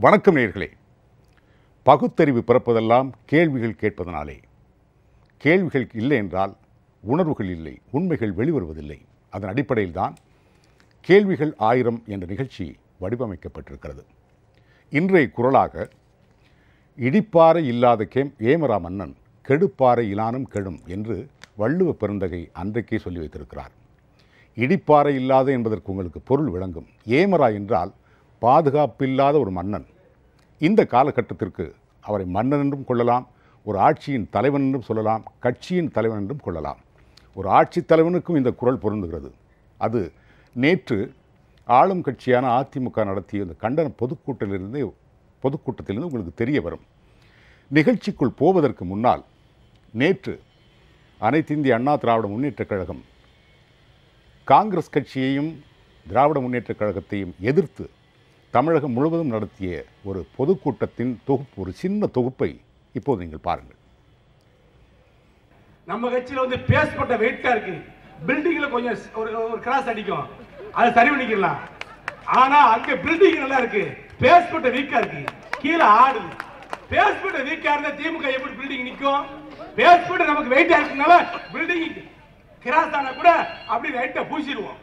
வணக்கம் நேயர்களே. பகுத்தறிவு பிறப்பதெல்லாம் கேள்விகள் கேட்பதனாலே. கேள்விகள் இல்லை என்றால் உணர்வுகள் இல்லை, உண்மைகள் வெளிவருவதில்லை. அதன் அடிப்படையில் தான் கேள்விகள் 1000 என்ற நிகழ்ச்சி வடிவமைக்கப்பட்டிருக்கிறது. இன்றைய குரலாக இடிப்பாறை இல்லாத ஏமரா மன்னன் கெடுப்பாறை இலானும் கெடும் என்று வள்ளுவ பெருந்தகை அன்றைக்கே சொல்லி வைத்திருக்கிறார். இடிப்பாறை இல்லாத என்பதற்கு உங்களுக்கு பொருள் விளங்கும். ஏமரா என்றால் பாதுகாப்பில்லாத ஒரு மன்னன். இந்த காலகட்டத்திற்கு அவரை மன்னன் என்றும் கொள்ளலாம், ஒரு ஆட்சியின் தலைவன் என்றும் சொல்லலாம், கட்சியின் தலைவன் என்றும் கொள்ளலாம். ஒரு ஆட்சி தலைவனுக்கும் இந்த குரல் பொருந்துகிறது. அது நேற்று ஆளும் கட்சியான அதிமுக நடத்திய இந்த கண்டன பொதுக்கூட்டத்திலிருந்து உங்களுக்கு தெரிய வரும். நிகழ்ச்சிக்குள் போவதற்கு முன்னால் நேற்று அனைத்து இந்திய அண்ணா திராவிட முன்னேற்றக் கழகம் காங்கிரஸ் கட்சியையும் திராவிட முன்னேற்றக் கழகத்தையும் எதிர்த்து தமிழகம் முழுவதும் நடத்திய ஒரு பொதுக்கூட்டத்தின் தொகுப்பு, ஒரு சின்ன தொகுப்பை இப்போது நீங்கள் பாருங்கள். நம்ம கட்சியில் பேஸ்பட்ட வெயிட்டா இருக்கு, பில்டிங்ல கொஞ்சம் ஒரு கிராஸ் அடிக்கும், அதை சரி பண்ணிக்கலாம். ஆனா அங்க பில்டிங் நல்லா இருக்கு, பேஸ்பட்ட வீக்கா இருக்கு, கீழே ஆடுது. பேஸ்பட்ட வீக்கா இருந்தா திமுக எப்படி பில்டிங் நிக்கும்? பேஸ்பட்ட நமக்கு வெயிட்டா இருக்குனால பில்டிங் கிராஸ் ஆனா கூட அப்படி லைட்டா பூசிடுவோம்.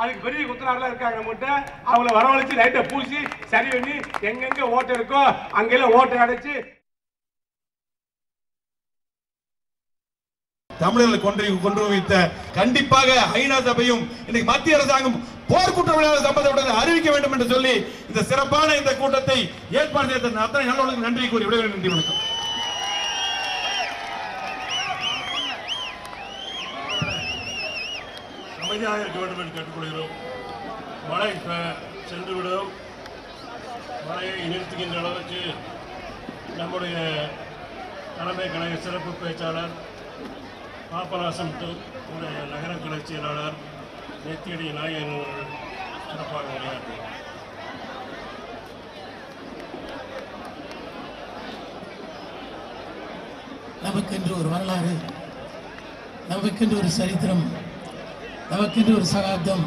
அதுக்கு பெரிய குத்தனாரெல்லாம் இருக்காங்க, நம்மகிட்ட அவங்கள வரவழைச்சு லைட்டை பூசி சரி பண்ணி எங்கெங்க ஓட்டை இருக்கோ அங்கெல்லாம் ஓட்டை அடைச்சு தமிழர்களை கொண்டு வைத்த கண்டிப்பாக ஐநா சபையும் இன்னைக்கு மத்திய அரசாங்கம் போர்க்குற்ற விளையாட சம்பந்தப்பட்டதை அறிவிக்க வேண்டும் என்று சொல்லி இந்த சிறப்பான இந்த கூட்டத்தை ஏற்பாடு செய்த அத்தனை நல்லவர்களுக்கு நன்றி கூறி விடைபெறுகிறேன். நன்றி, வணக்கம். அமைதியாக இருக்க வேண்டும் என்று கேட்டுக்கொள்கிறோம். மழை சென்றுவிடும். மழையை நிறுத்துகின்ற அளவுக்கு நம்முடைய தலைமை கழக சிறப்பு பேச்சாளர் பாப்பநாசம் நகர கழக செயலாளர் நெத்தியடி நாயகன் அவர்கள் சிறப்பாக உரையாற்றுவார். நமக்கென்று ஒரு வரலாறு, நமக்கென்று ஒரு சரித்திரம், நமக்கென்று ஒரு சகாப்தம்.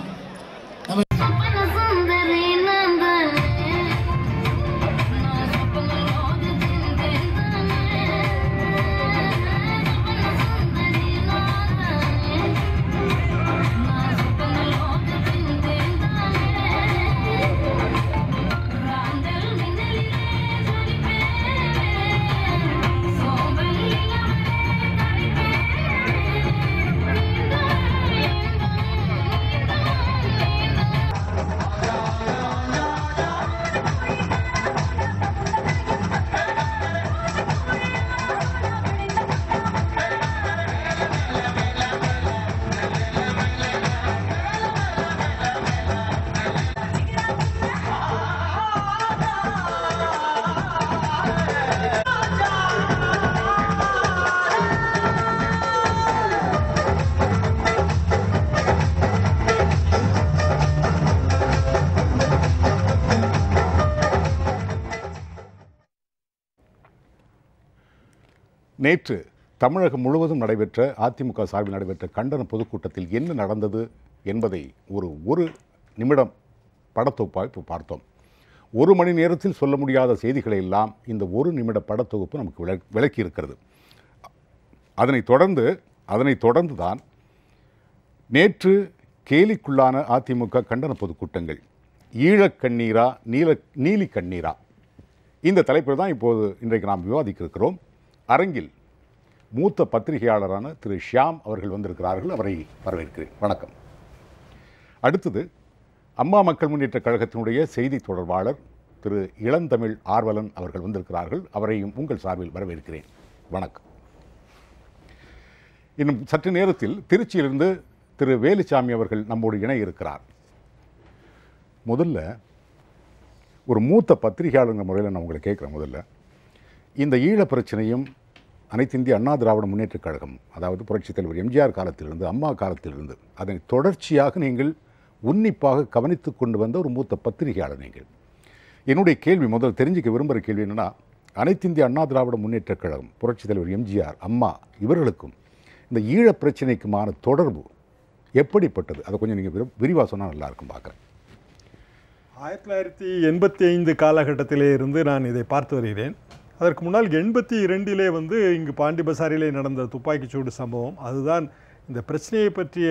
நேற்று தமிழகம் முழுவதும் நடைபெற்ற அதிமுக சார்பில் நடைபெற்ற கண்டன பொதுக்கூட்டத்தில் என்ன நடந்தது என்பதை ஒரு நிமிடம் படத்தொகுப்பாக இப்போ பார்த்தோம். 1 மணி நேரத்தில் சொல்ல முடியாத செய்திகளை எல்லாம் இந்த 1 நிமிட படத்தொகுப்பு நமக்கு விளக்கி இருக்கிறது. அதனைத் தொடர்ந்து தான் நேற்று கேலிக்குள்ளான அதிமுக கண்டன பொதுக்கூட்டங்கள். ஈழக்கண்ணீரா நீலி கண்ணீரா, இந்த தலைப்பில் தான் இப்போது இன்றைக்கு நாம் விவாதிக்க இருக்கிறோம். அரங்கில் மூத்த பத்திரிகையாளரான திரு ஷியாம் அவர்கள் வந்திருக்கிறார்கள். அவரை வரவேற்கிறேன். வணக்கம். அடுத்தது அம்மா மக்கள் முன்னேற்ற கழகத்தினுடைய செய்தி தொடர்பாளர் திரு இளந்தமிழ் ஆர்வலன் அவர்கள் வந்திருக்கிறார்கள். அவரையும் உங்கள் சார்பில் வரவேற்கிறேன். வணக்கம். இன்னும் சற்று நேரத்தில் திருச்சியிலிருந்து திரு வேலுச்சாமி அவர்கள் நம்மோடு இணைய இருக்கிறார். முதல்ல ஒரு மூத்த பத்திரிகையாளர் முறையில் நான் உங்களை கேட்குறேன். முதல்ல இந்த ஈழ பிரச்சனையும் அனைத்து இந்திய அண்ணா திராவிட முன்னேற்றக் கழகம், அதாவது புரட்சித் தலைவர் எம்ஜிஆர் காலத்திலிருந்து, அம்மா காலத்திலிருந்து அதனை தொடர்ச்சியாக நீங்கள் உன்னிப்பாக கவனித்து கொண்டு வந்த ஒரு மூத்த பத்திரிகையாளர் நீங்கள். என்னுடைய கேள்வி, முதல் தெரிஞ்சுக்க விரும்புகிற கேள்வி என்னென்னா, அனைத்து இந்திய அண்ணா திராவிட முன்னேற்றக் கழகம், புரட்சித் தலைவர் எம்ஜிஆர், அம்மா இவர்களுக்கும் இந்த ஈழ பிரச்சனைக்குமான தொடர்பு எப்படிப்பட்டது? அதை கொஞ்சம் நீங்கள் விரிவாக சொன்னால் நல்லாயிருக்கும் பார்க்குறேன். 1985 காலகட்டத்திலே இருந்து நான் இதை பார்த்து வருகிறேன். அதற்கு முன்னால் 82 வந்து இங்கு பாண்டி பசாரிலே நடந்த துப்பாக்கிச்சூடு சம்பவம் அதுதான் இந்த பிரச்சனையை பற்றிய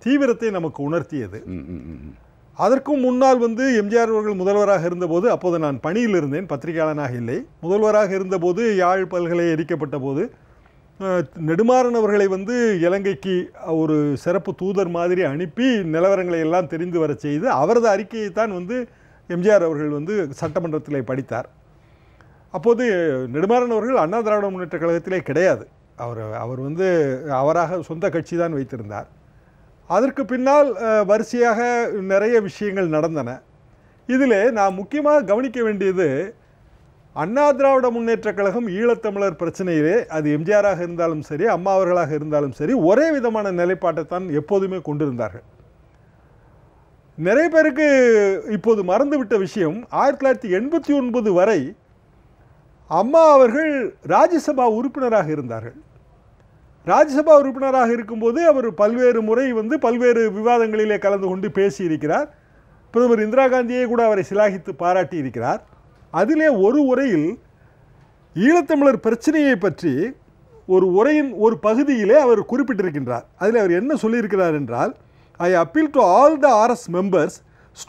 தீவிரத்தை நமக்கு உணர்த்தியது. அதற்கும் முன்னால் வந்து எம்ஜிஆர் அவர்கள் முதல்வராக இருந்தபோது, அப்போது நான் பணியில் இருந்தேன், பத்திரிகையாளனாக இல்லை, முதல்வராக இருந்தபோது யாழ் பல்கலை எரிக்கப்பட்ட போது நெடுமாறன் அவர்களை வந்து இலங்கைக்கு ஒரு சிறப்பு தூதர் மாதிரி அனுப்பி நிலவரங்களை எல்லாம் தெரிந்து வர செய்து அவரது அறிக்கையை தான் வந்து எம்ஜிஆர் அவர்கள் வந்து சட்டமன்றத்தில் படித்தார். அப்போது நெடுமாறன் அவர்கள் அண்ணா திராவிட முன்னேற்ற கழகத்திலே கிடையாது, அவர் வந்து அவராக சொந்த கட்சி தான் வைத்திருந்தார். அதற்கு பின்னால் வரிசையாக நிறைய விஷயங்கள் நடந்தன. இதில் நான் முக்கியமாக கவனிக்க வேண்டியது, அண்ணா திராவிட முன்னேற்ற கழகம் ஈழத்தமிழர் பிரச்சனையிலே அது எம்ஜிஆராக இருந்தாலும் சரி அம்மா அவர்களாக இருந்தாலும் சரி ஒரே விதமான நிலைப்பாட்டை தான் எப்போதுமே கொண்டிருந்தார்கள். நிறைய பேருக்கு இப்போது மறந்துவிட்ட விஷயம், 1989 வரை அம்மா அவர்கள் ராஜ்யசபா உறுப்பினராக இருந்தார்கள். ராஜ்யசபா உறுப்பினராக இருக்கும்போது அவர் பல்வேறு முறை வந்து பல்வேறு விவாதங்களிலே கலந்து கொண்டு பேசியிருக்கிறார். பிரதமர் இந்திரா காந்தியை கூட அவரை சிலாகித்து பாராட்டி இருக்கிறார். அதிலே ஒரு உரையில் ஈழத்தமிழர் பிரச்சனையை பற்றி ஒரு உரையின் ஒரு பகுதியிலே அவர் குறிப்பிட்டிருக்கின்றார். அதில் அவர் என்ன சொல்லியிருக்கிறார் என்றால், I appeal to all the RS members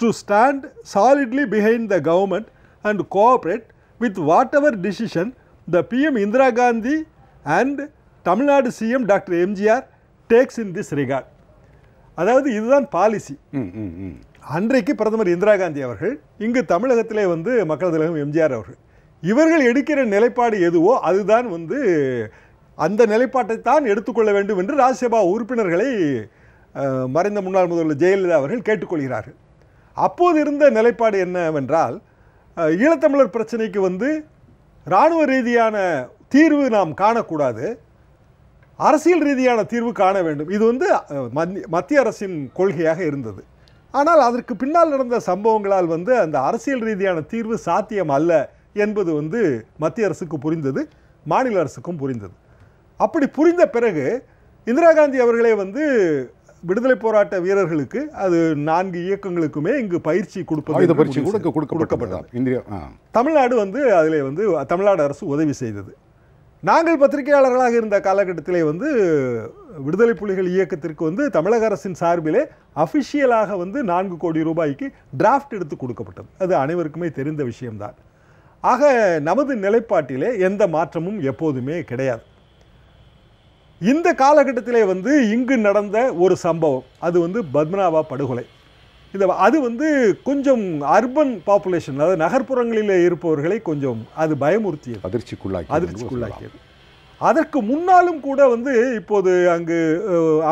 to stand solidly behind the government and cooperate with whatever decision the PM Indira Gandhi and Tamil Nadu CM doctor MGR takes in this regard. அதாவது இதுதான் பாலிசி. அன்றைக்கு பிரதமர் இந்திரா காந்தி அவர்கள், இங்கு தமிழகத்திலே வந்து மக்கள் தலைவர் எம்ஜிஆர் அவர்கள், இவர்கள் எடுக்கிற நிலைப்பாடு எதுவோ அதுதான் வந்து அந்த நிலைப்பாட்டை தான் எடுத்துக்கொள்ள வேண்டும் என்று ராஜ்யசபா உறுப்பினர்களை மறைந்த முன்னாள் முதல்வர் ஜெயலலிதா அவர்கள் கேட்டுக்கொள்கிறார்கள். அப்போது இருந்த நிலைப்பாடு என்னவென்றால், ஈழத்தமிழர் பிரச்சனைக்கு வந்து இராணுவ ரீதியான தீர்வு நாம் காணக்கூடாது, அரசியல் ரீதியான தீர்வு காண வேண்டும். இது வந்து மத்திய அரசின் கொள்கையாக இருந்தது. ஆனால் அதற்கு பின்னால் நடந்த சம்பவங்களால் வந்து அந்த அரசியல் ரீதியான தீர்வு சாத்தியம் அல்ல என்பது வந்து மத்திய அரசுக்கு புரிந்தது, மாநில அரசுக்கும் புரிந்தது. அப்படி புரிந்த பிறகு இந்திரா காந்தி அவர்களே வந்து விடுதலை போராட்ட வீரர்களுக்கு, அது 4 இயக்கங்களுக்குமே இங்கு பயிற்சி கொடுக்கப்பட்டது. தமிழ்நாடு வந்து அதிலே வந்து தமிழ்நாடு அரசு உதவி செய்தது. நாங்கள் பத்திரிகையாளர்களாக இருந்த காலகட்டத்திலே வந்து விடுதலை புலிகள் இயக்கத்திற்கு வந்து தமிழக அரசின் சார்பிலே அஃபிஷியலாக வந்து 4 கோடி ரூபாய்க்கு டிராஃப்ட் எடுத்து கொடுக்கப்பட்டது. அது அனைவருக்குமே தெரிந்த விஷயம்தான். ஆக நமது நிலைப்பாட்டிலே எந்த மாற்றமும் எப்போதுமே கிடையாது. இந்த காலகட்டத்திலே வந்து இங்கு நடந்த ஒரு சம்பவம், அது வந்து பத்மநாபா படுகொலை. அது வந்து கொஞ்சம் அர்பன் பாப்புலேஷன், அதாவது நகர்ப்புறங்களில் இருப்பவர்களை கொஞ்சம் அது பயமுறுத்தியது, அதிர்ச்சிக்குள்ளாக்கியது. அதற்கு முன்னாலும் கூட வந்து இப்போது அங்கு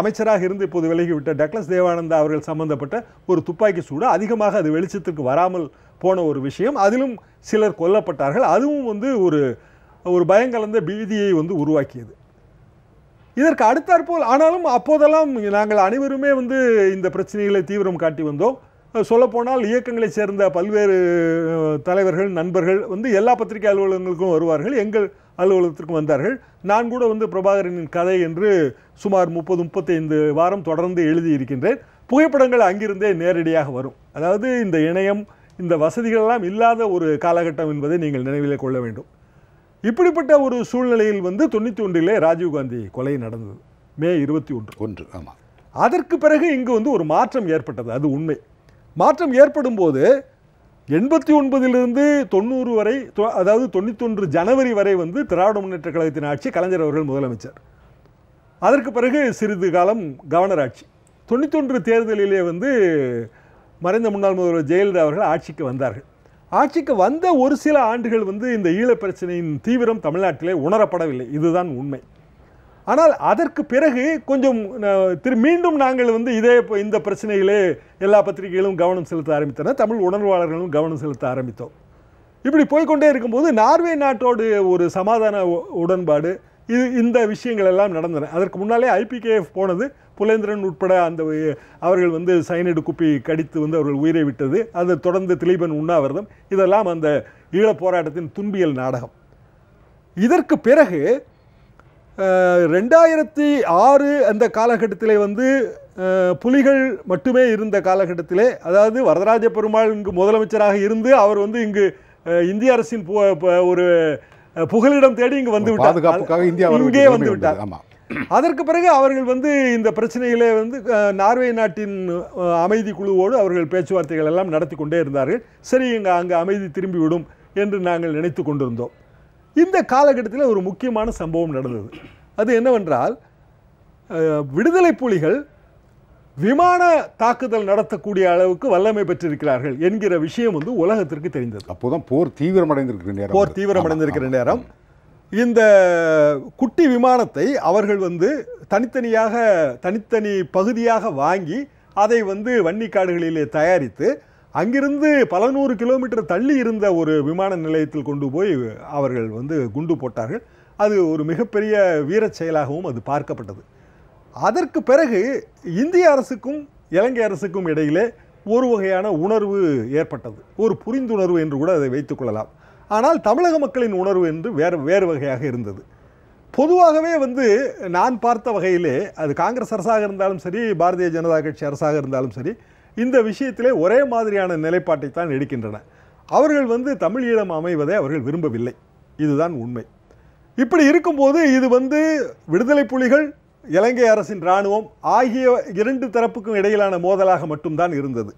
அமைச்சராக இருந்து இப்போது விலகிவிட்ட டக்ளஸ் தேவானந்தா அவர்கள் சம்பந்தப்பட்ட ஒரு துப்பாக்கி சூடு அதிகமாக அது வெளிச்சத்துக்கு வராமல் போன ஒரு விஷயம், அதிலும் சிலர் கொல்லப்பட்டார்கள். அதுவும் வந்து ஒரு பயங்கலந்த பீதியை வந்து உருவாக்கியது. இதற்கு அடுத்தாற்போல் ஆனாலும் அப்போதெல்லாம் நாங்கள் அனைவருமே வந்து இந்த பிரச்சனைகளை தீவிரம் காட்டி வந்தோம். சொல்லப்போனால் இயக்கங்களைச் சேர்ந்த பல்வேறு தலைவர்கள் நண்பர்கள் வந்து எல்லா பத்திரிகை அலுவலகங்களுக்கும் வருவார்கள், எங்கள் அலுவலகத்திற்கும் வந்தார்கள். நான் கூட வந்து பிரபாகரனின் கதை என்று சுமார் 30-35 வாரம் தொடர்ந்து எழுதியிருக்கின்றேன். புகைப்படங்கள் அங்கிருந்தே நேரடியாக வரும். அதாவது இந்த இணையம், இந்த வசதிகளெல்லாம் இல்லாத ஒரு காலகட்டம் என்பதை நீங்கள் நினைவிலே கொள்ள வேண்டும். இப்படிப்பட்ட ஒரு சூழ்நிலையில் வந்து 91 ராஜீவ்காந்தி கொலை நடந்தது, மே 21. ஆமாம். அதற்கு பிறகு இங்கு வந்து ஒரு மாற்றம் ஏற்பட்டது, அது உண்மை. மாற்றம் ஏற்படும் போது 89 90 வரை, அதாவது 91 ஜனவரி வரை வந்து திராவிட முன்னேற்ற கழகத்தின் ஆட்சி, கலைஞர் அவர்கள் முதலமைச்சர். அதற்கு பிறகு சிறிது காலம் கவர்னர் ஆட்சி. 91 தேர்தலிலே வந்து மறைந்த முன்னாள் முதல்வர் ஜெயலலிதா அவர்கள் ஆட்சிக்கு வந்தார்கள். ஆட்சிக்கு வந்த ஒரு சில ஆண்டுகள் வந்து இந்த ஈழப் பிரச்சனையின் தீவிரம் தமிழ்நாட்டிலே உணரப்படவில்லை, இதுதான் உண்மை. ஆனால் அதற்கு பிறகு கொஞ்சம் மீண்டும் நாங்கள் வந்து இந்த பிரச்சனைகளே எல்லா பத்திரிகைகளும் கவனம் செலுத்த ஆரம்பித்தன, தமிழ் உணர்வாளர்களும் கவனம் செலுத்த ஆரம்பித்தோம். இப்படி போய்கொண்டே இருக்கும்போது நார்வே நாட்டோடு ஒரு சமாதான உடன்பாடு, இந்த விஷயங்கள் எல்லாம் நடந்தன. அதற்கு முன்னாலே IPKF போனது, புலேந்திரன் உட்பட அந்த அவர்கள் வந்து சைனைடு குப்பி கடித்து வந்து அவர்கள் உயிரை விட்டது, அதை தொடர்ந்து திலீபன் உண்ணாவிரதம், இதெல்லாம் அந்த ஈழப் போராட்டத்தின் துன்பியல் நாடகம். இதற்கு பிறகு 2006 அந்த காலகட்டத்திலே வந்து புலிகள் மட்டுமே இருந்த காலகட்டத்திலே, அதாவது வரதராஜ பெருமாள் இங்கு முதலமைச்சராக இருந்து அவர் வந்து இங்கு இந்திய அரசின் ஒரு புகலிடம் தேடி இங்கு வந்து பாதுகாப்புக்காக இங்கே வந்து விட்டார். அதற்கு பிறகு அவர்கள் வந்து இந்த பிரச்சனையிலே வந்து நார்வே நாட்டின் அமைதி குழுவோடு அவர்கள் பேச்சுவார்த்தைகள் எல்லாம் நடத்தி கொண்டே இருந்தார்கள். சரி, அங்கே அமைதி திரும்பிவிடும் என்று நாங்கள் நினைத்து கொண்டிருந்தோம். இந்த காலகட்டத்தில் ஒரு முக்கியமான சம்பவம் நடந்தது. அது என்னவென்றால், விடுதலை புலிகள் விமான தாக்குதல் நடத்தக்கூடிய அளவுக்கு வல்லமை பெற்றிருக்கிறார்கள் என்கிற விஷயம் வந்து உலகத்திற்கு தெரிந்தது. அப்போதான் போர் தீவிரமடைந்திருக்கிற நேரம் இந்த குட்டி விமானத்தை அவர்கள் வந்து தனித்தனி பகுதியாக வாங்கி அதை வந்து வன்னிக்காடுகளிலே தயாரித்து அங்கிருந்து பல 100 கிலோமீட்டர் தள்ளி இருந்த ஒரு விமான நிலையத்தில் கொண்டு போய் அவர்கள் வந்து குண்டு போட்டார்கள். அது ஒரு மிகப்பெரிய வீரச் செயலாகவும் அது பார்க்கப்பட்டது. அதற்கு பிறகு இந்திய அரசுக்கும் இலங்கை அரசுக்கும் இடையிலே ஒரு வகையான உணர்வு ஏற்பட்டது, ஒரு புரிந்துணர்வு என்று கூட அதை வைத்துக் கொள்ளலாம். ஆனால் தமிழக மக்களின் உணர்வு என்று வேறு வகையாக இருந்தது. பொதுவாகவே வந்து நான் பார்த்த வகையிலே, அது காங்கிரஸ் அரசாக இருந்தாலும் சரி, பாரதிய ஜனதா கட்சி அரசாக இருந்தாலும் சரி, இந்த விஷயத்திலே ஒரே மாதிரியான நிலைப்பாட்டை தான் எடுக்கின்றன. அவர்கள் வந்து தமிழ் ஈழம் அமைவதை அவர்கள் விரும்பவில்லை, இதுதான் உண்மை. இப்படி இருக்கும்போது இது வந்து விடுதலை புலிகள், இலங்கை அரசின் இராணுவம் ஆகிய இரண்டு தரப்புக்கும் இடையிலான மோதலாக மட்டும்தான் இருந்தது.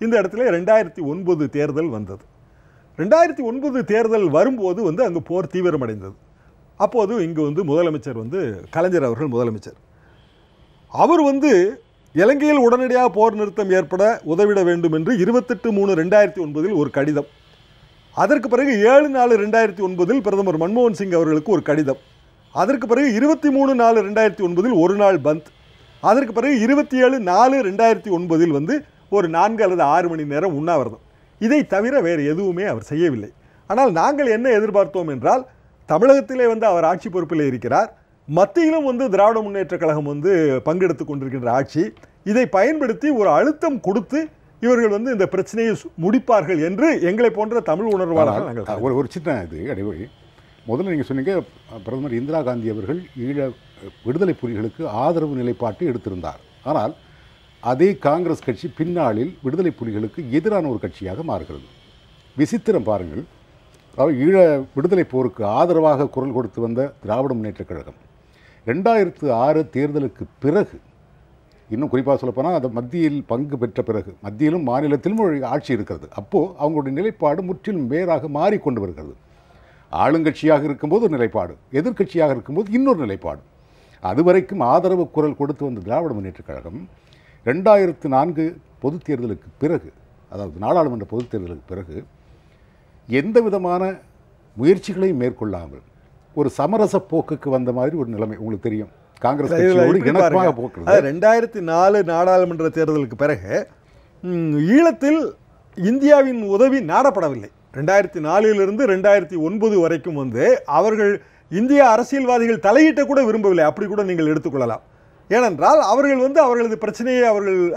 இந்த இடத்துல 2009 தேர்தல் வந்தது. 2009 தேர்தல் வரும்போது வந்து அங்கு போர் தீவிரமடைந்தது. அப்போது இங்கு வந்து முதலமைச்சர் வந்து கலைஞர் அவர்கள் முதலமைச்சர். அவர் வந்து இலங்கையில் உடனடியாக போர் நிறுத்தம் ஏற்பட உதவிட வேண்டும் என்று 28/3/2009 ஒரு கடிதம், அதற்கு பிறகு 7/4/2009 பிரதமர் மன்மோகன் சிங் அவர்களுக்கு ஒரு கடிதம், அதற்கு பிறகு 23/4/2009 ஒரு நாள் பந்த், அதற்கு பிறகு 27/4/2009 வந்து ஒரு 4 அல்லது 6 மணி நேரம் உண்ணாவிரதம். இதை தவிர வேறு எதுவுமே அவர் செய்யவில்லை. ஆனால் நாங்கள் என்ன எதிர்பார்த்தோம் என்றால், தமிழகத்திலே வந்து அவர் ஆட்சி பொறுப்பில் இருக்கிறார், மத்தியிலும் வந்து திராவிட முன்னேற்ற கழகம் வந்து பங்கெடுத்து கொண்டிருக்கின்ற ஆட்சி, இதை பயன்படுத்தி ஒரு அழுத்தம் கொடுத்து இவர்கள் வந்து இந்த பிரச்சனையை முடிப்பார்கள் என்று எங்களை போன்ற தமிழ் உணர்வாளர்கள் நாங்கள் ஒரு சின்ன இது அடிப்படை. முதல்ல நீங்கள் சொன்னீங்க, பிரதமர் இந்திரா காந்தி அவர்கள் ஈழ விடுதலை புலிகளுக்கு ஆதரவு நிலைப்பாட்டை எடுத்திருந்தார். ஆனால் அதே காங்கிரஸ் கட்சி பின்னாளில் விடுதலை புலிகளுக்கு எதிரான ஒரு கட்சியாக மாறுகிறது. விசித்திரம் பாருங்கள். அதாவது ஈழ விடுதலை போருக்கு ஆதரவாக குரல் கொடுத்து வந்த திராவிட முன்னேற்ற கழகம் 2006 தேர்தலுக்கு பிறகு, இன்னும் குறிப்பாக சொல்லப்போனால் அது மத்தியில் பங்கு பெற்ற பிறகு, மத்தியிலும் மாநிலத்திலும் ஒரு ஆட்சி இருக்கிறது, அப்போது அவங்களுடைய நிலைப்பாடு முற்றிலும் வேறாக மாறிக்கொண்டு வருகிறது. ஆளுங்கட்சியாக இருக்கும்போது ஒரு நிலைப்பாடு, எதிர்க்கட்சியாக இருக்கும்போது இன்னொரு நிலைப்பாடு. அதுவரைக்கும் ஆதரவு குரல் கொடுத்து வந்த திராவிட முன்னேற்ற கழகம் 2004 பொதுத் தேர்தலுக்கு பிறகு, அதாவது நாடாளுமன்ற பொதுத் தேர்தலுக்கு பிறகு எந்த விதமான முயற்சிகளையும் மேற்கொள்ளாமல் ஒரு சமரச போக்குக்கு வந்த மாதிரி ஒரு நிலைமை உங்களுக்கு தெரியும். காங்கிரஸ் கட்சியோடு இணக்கமாக போக்குறது. 2004 நாடாளுமன்ற தேர்தலுக்கு பிறகு ஈழத்தில் இந்தியாவின் உதவி நாடப்படவில்லை. 2004 2009 வரைக்கும் வந்து அவர்கள் இந்திய அரசியல்வாதிகள் தலையிட்ட கூட விரும்பவில்லை, அப்படி கூட நீங்கள் எடுத்துக்கொள்ளலாம். ஏனென்றால் அவர்கள் வந்து அவர்களது பிரச்சனையை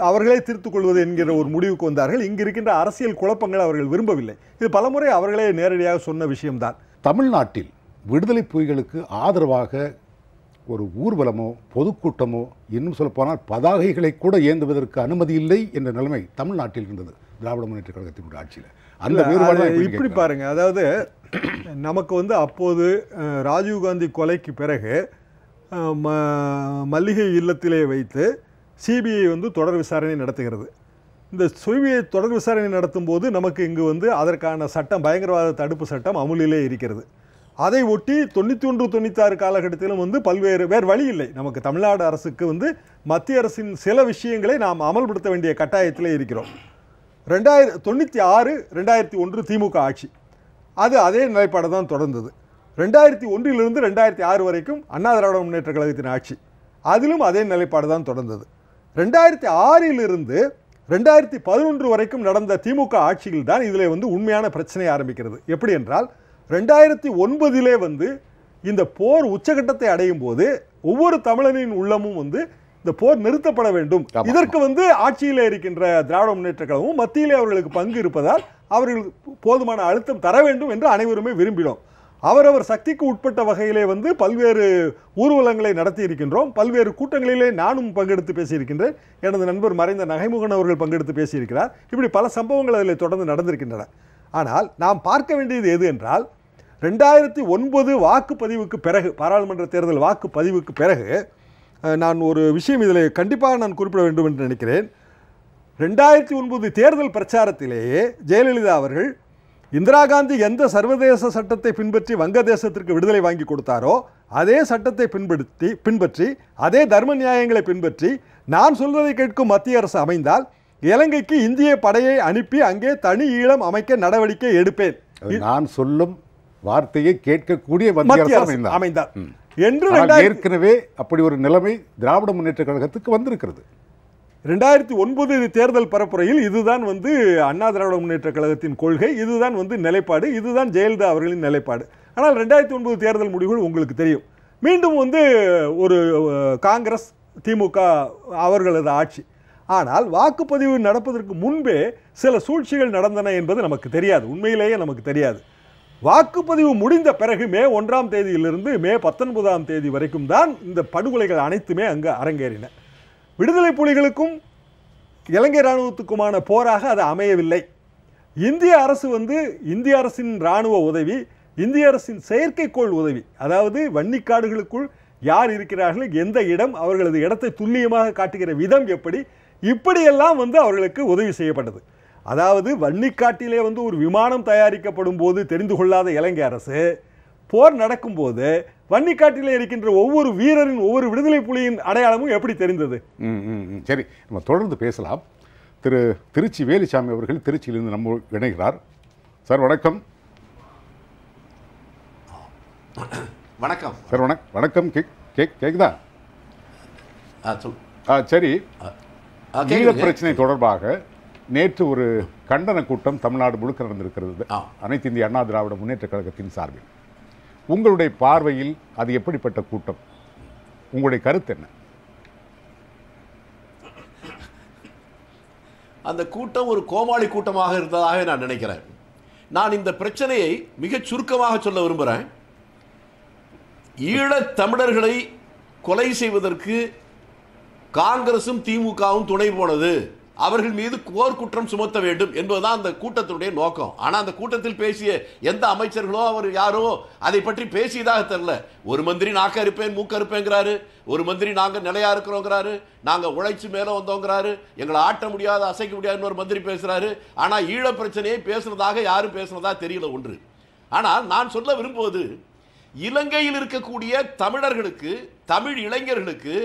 அவர்களே தீர்த்துக் கொள்வது என்கிற ஒரு முடிவுக்கு வந்தார்கள். இங்கு இருக்கின்ற அரசியல் குழப்பங்கள் அவர்கள் விரும்பவில்லை. இது பலமுறை அவர்களே நேரடியாக சொன்ன விஷயம்தான். தமிழ்நாட்டில் விடுதலை புலிகளுக்கு ஆதரவாக ஒரு ஊர்வலமோ பொதுக்கூட்டமோ, இன்னும் சொல்லப்போனால் பதாகைகளை கூட ஏந்துவதற்கு அனுமதி இல்லை என்ற நிலைமை தமிழ்நாட்டில் இருந்தது திராவிட முன்னேற்ற கழகத்தினுடைய ஆட்சியில். அந்த வேறுபாடு இப்படி பாருங்க, அதாவது நமக்கு வந்து அப்போது ராஜீவ்காந்தி கொலைக்கு பிறகு மல்லிகை இல்லத்திலே வைத்து சிபிஐ வந்து தொடர் விசாரணை நடத்துகிறது. இந்த சிபிஐ தொடர் விசாரணை நடத்தும் போது நமக்கு இங்கு வந்து அதற்கான சட்டம், பயங்கரவாத தடுப்பு சட்டம் அமுலிலே இருக்கிறது. அதை ஒட்டி 91-96 காலகட்டத்திலும் வந்து வேறு வழி இல்லை, நமக்கு தமிழ்நாடு அரசுக்கு வந்து மத்திய அரசின் சில விஷயங்களை நாம் அமல்படுத்த வேண்டிய கட்டாயத்திலே இருக்கிறோம். 1996-2001 திமுக ஆட்சி, அது அதே நிலைப்பாடு தான் தொடர்ந்தது. 2001 2006 வரைக்கும் அண்ணா திராவிட முன்னேற்ற கழகத்தின் ஆட்சி, அதிலும் அதே நிலைப்பாடு தான் தொடர்ந்தது. 2006 2011 வரைக்கும் நடந்த திமுக ஆட்சியில் தான் இதில் வந்து உண்மையான பிரச்சனை ஆரம்பிக்கிறது. எப்படி என்றால், 2009 வந்து இந்த போர் உச்சகட்டத்தை அடையும் போது ஒவ்வொரு தமிழனின் உள்ளமும் வந்து இந்த போர் நிறுத்தப்பட வேண்டும், இதற்கு வந்து ஆட்சியில் இருக்கின்ற திராவிட முன்னேற்ற கழகமும் மத்தியிலே அவர்களுக்கு பங்கு இருப்பதால் அவர்கள் போதுமான அழுத்தம் தர வேண்டும் என்று அனைவருமே விரும்பினோம். அவரவர் சக்திக்கு உட்பட்ட வகையிலே வந்து பல்வேறு ஊர்வலங்களை நடத்தி இருக்கின்றோம். பல்வேறு கூட்டங்களிலே நானும் பங்கெடுத்து பேசியிருக்கின்றேன். எனது நண்பர் மறைந்த நகைமுகன் அவர்கள் பங்கெடுத்து பேசியிருக்கிறார். இப்படி பல சம்பவங்கள் அதில் தொடர்ந்து நடந்திருக்கின்றன. ஆனால் நாம் பார்க்க வேண்டியது எது என்றால் 2009 வாக்குப்பதிவுக்கு பிறகு, பாராளுமன்ற தேர்தல் வாக்குப்பதிவுக்கு பிறகு நான் ஒரு விஷயம் இதில் கண்டிப்பாக நான் குறிப்பிட வேண்டும் என்று நினைக்கிறேன். 2009 தேர்தல் பிரச்சாரத்திலேயே ஜெயலலிதா அவர்கள் இந்திரா காந்தி எந்த சர்வதேச சட்டத்தை பின்பற்றி வங்கதேசத்திற்கு விடுதலை வாங்கி கொடுத்தாரோ அதே சட்டத்தை பின்பற்றி அதே தர்ம நியாயங்களை பின்பற்றி நான் சொல்வதை கேட்கும் மத்திய அரசு அமைந்தால் இலங்கைக்கு இந்திய படையை அனுப்பி அங்கே தனி ஈழம் அமைக்க நடவடிக்கை எடுப்பேன். நான் சொல்லும் வார்த்தையை கேட்கக்கூடிய மத்திய அரசு அமைந்தால் என்று ஏற்கனவே அப்படி ஒரு நிலைமை திராவிட முன்னேற்ற கழகத்துக்கு வந்திருக்கிறது. 2009 தேர்தல் பரப்புரையில் இதுதான் வந்து அண்ணா திராவிட முன்னேற்ற கழகத்தின் கொள்கை, இதுதான் வந்து நிலைப்பாடு, இதுதான் ஜெயலலிதா அவர்களின் நிலைப்பாடு. ஆனால் 2009 தேர்தல் முடிவுகள் உங்களுக்கு தெரியும். மீண்டும் வந்து ஒரு காங்கிரஸ் திமுக அவர்களது ஆட்சி. ஆனால் வாக்குப்பதிவு நடப்பதற்கு முன்பே சில சூழ்ச்சிகள் நடந்தன என்பது நமக்கு தெரியாது, உண்மையிலேயே நமக்கு தெரியாது. வாக்குப்பதிவு முடிந்த பிறகு மே 1ஆம் தேதியிலிருந்து மே 19ஆம் தேதி வரைக்கும் தான் இந்த படுகொலைகள் அனைத்துமே அங்கு அரங்கேறின. விடுதலை புலிகளுக்கும் இலங்கை இராணுவத்துக்குமான போராக அது அமையவில்லை. இந்திய அரசு வந்து இந்திய அரசின் இராணுவ உதவி, இந்திய அரசின் செயற்கைக்கோள் உதவி, அதாவது வன்னிக்காடுகளுக்குள் யார் இருக்கிறார்கள், எந்த இடம், அவர்களது இடத்தை துல்லியமாக காட்டுகிற விதம் எப்படி, இப்படியெல்லாம் வந்து அவர்களுக்கு உதவி செய்யப்பட்டது. அதாவது வன்னிக்காட்டிலே வந்து ஒரு விமானம் தயாரிக்கப்படும் போது தெரிந்து கொள்ளாத இலங்கை அரசு போர் நடக்கும்போது வன்னிக்காட்டிலே இருக்கின்ற ஒவ்வொரு வீரரின் ஒவ்வொரு விடுதலை புலியின் அடையாளமும் எப்படி தெரிந்தது? சரி, நம்ம தொடர்ந்து பேசலாம். திருச்சி வேலுசாமி அவர்கள் திருச்சியிலிருந்து நம்ம இணைகிறார். சார் வணக்கம். வணக்கம் சார் வணக்கம். கேக்குதா? சரி, ஈழ பிரச்சனை தொடர்பாக நேற்று ஒரு கண்டன கூட்டம் தமிழ்நாடு முழுக்க நடந்திருக்கிறது அனைத்து இந்திய அண்ணா திராவிட முன்னேற்ற கழகத்தின் சார்பில். உங்களுடைய பார்வையில் அது எப்படிப்பட்ட கூட்டம்? உங்களுடைய கருத்து என்ன? அந்த கூட்டம் ஒரு கோமாளி கூட்டமாக இருந்ததாக நான் நினைக்கிறேன். நான் இந்த பிரச்சனையை மிகச் சுருக்கமாக சொல்ல விரும்புகிறேன். ஈழத் தமிழர்களை கொலை செய்வதற்கு காங்கிரசும் திமுகவும் துணை போனது, அவர்கள் மீது போர்க்குற்றம் சுமத்த வேண்டும் என்பதுதான் அந்த கூட்டத்தினுடைய நோக்கம். ஆனால் அந்த கூட்டத்தில் பேசிய எந்த அமைச்சர்களோ அவர் யாரோ அதை பற்றி பேசியதாக தெரியல. ஒரு மந்திரி நாக்க இருப்பேன் மூக்க இருப்பேங்கிறாரு, ஒரு மந்திரி நாங்கள் நிலையா இருக்கிறோங்கிறாரு, நாங்கள் உழைச்சி மேலே வந்தோங்கிறாரு, எங்களை ஆட்ட முடியாத அசைக்க முடியாதுன்னு ஒரு மந்திரி பேசுறாரு. ஆனால் ஈழ பிரச்சனையை பேசுறதாக யாரும் பேசுறதா தெரியல ஒன்று. ஆனால் நான் சொல்ல விரும்புவது, இலங்கையில் இருக்கக்கூடிய தமிழர்களுக்கு, தமிழ் இளைஞர்களுக்கு,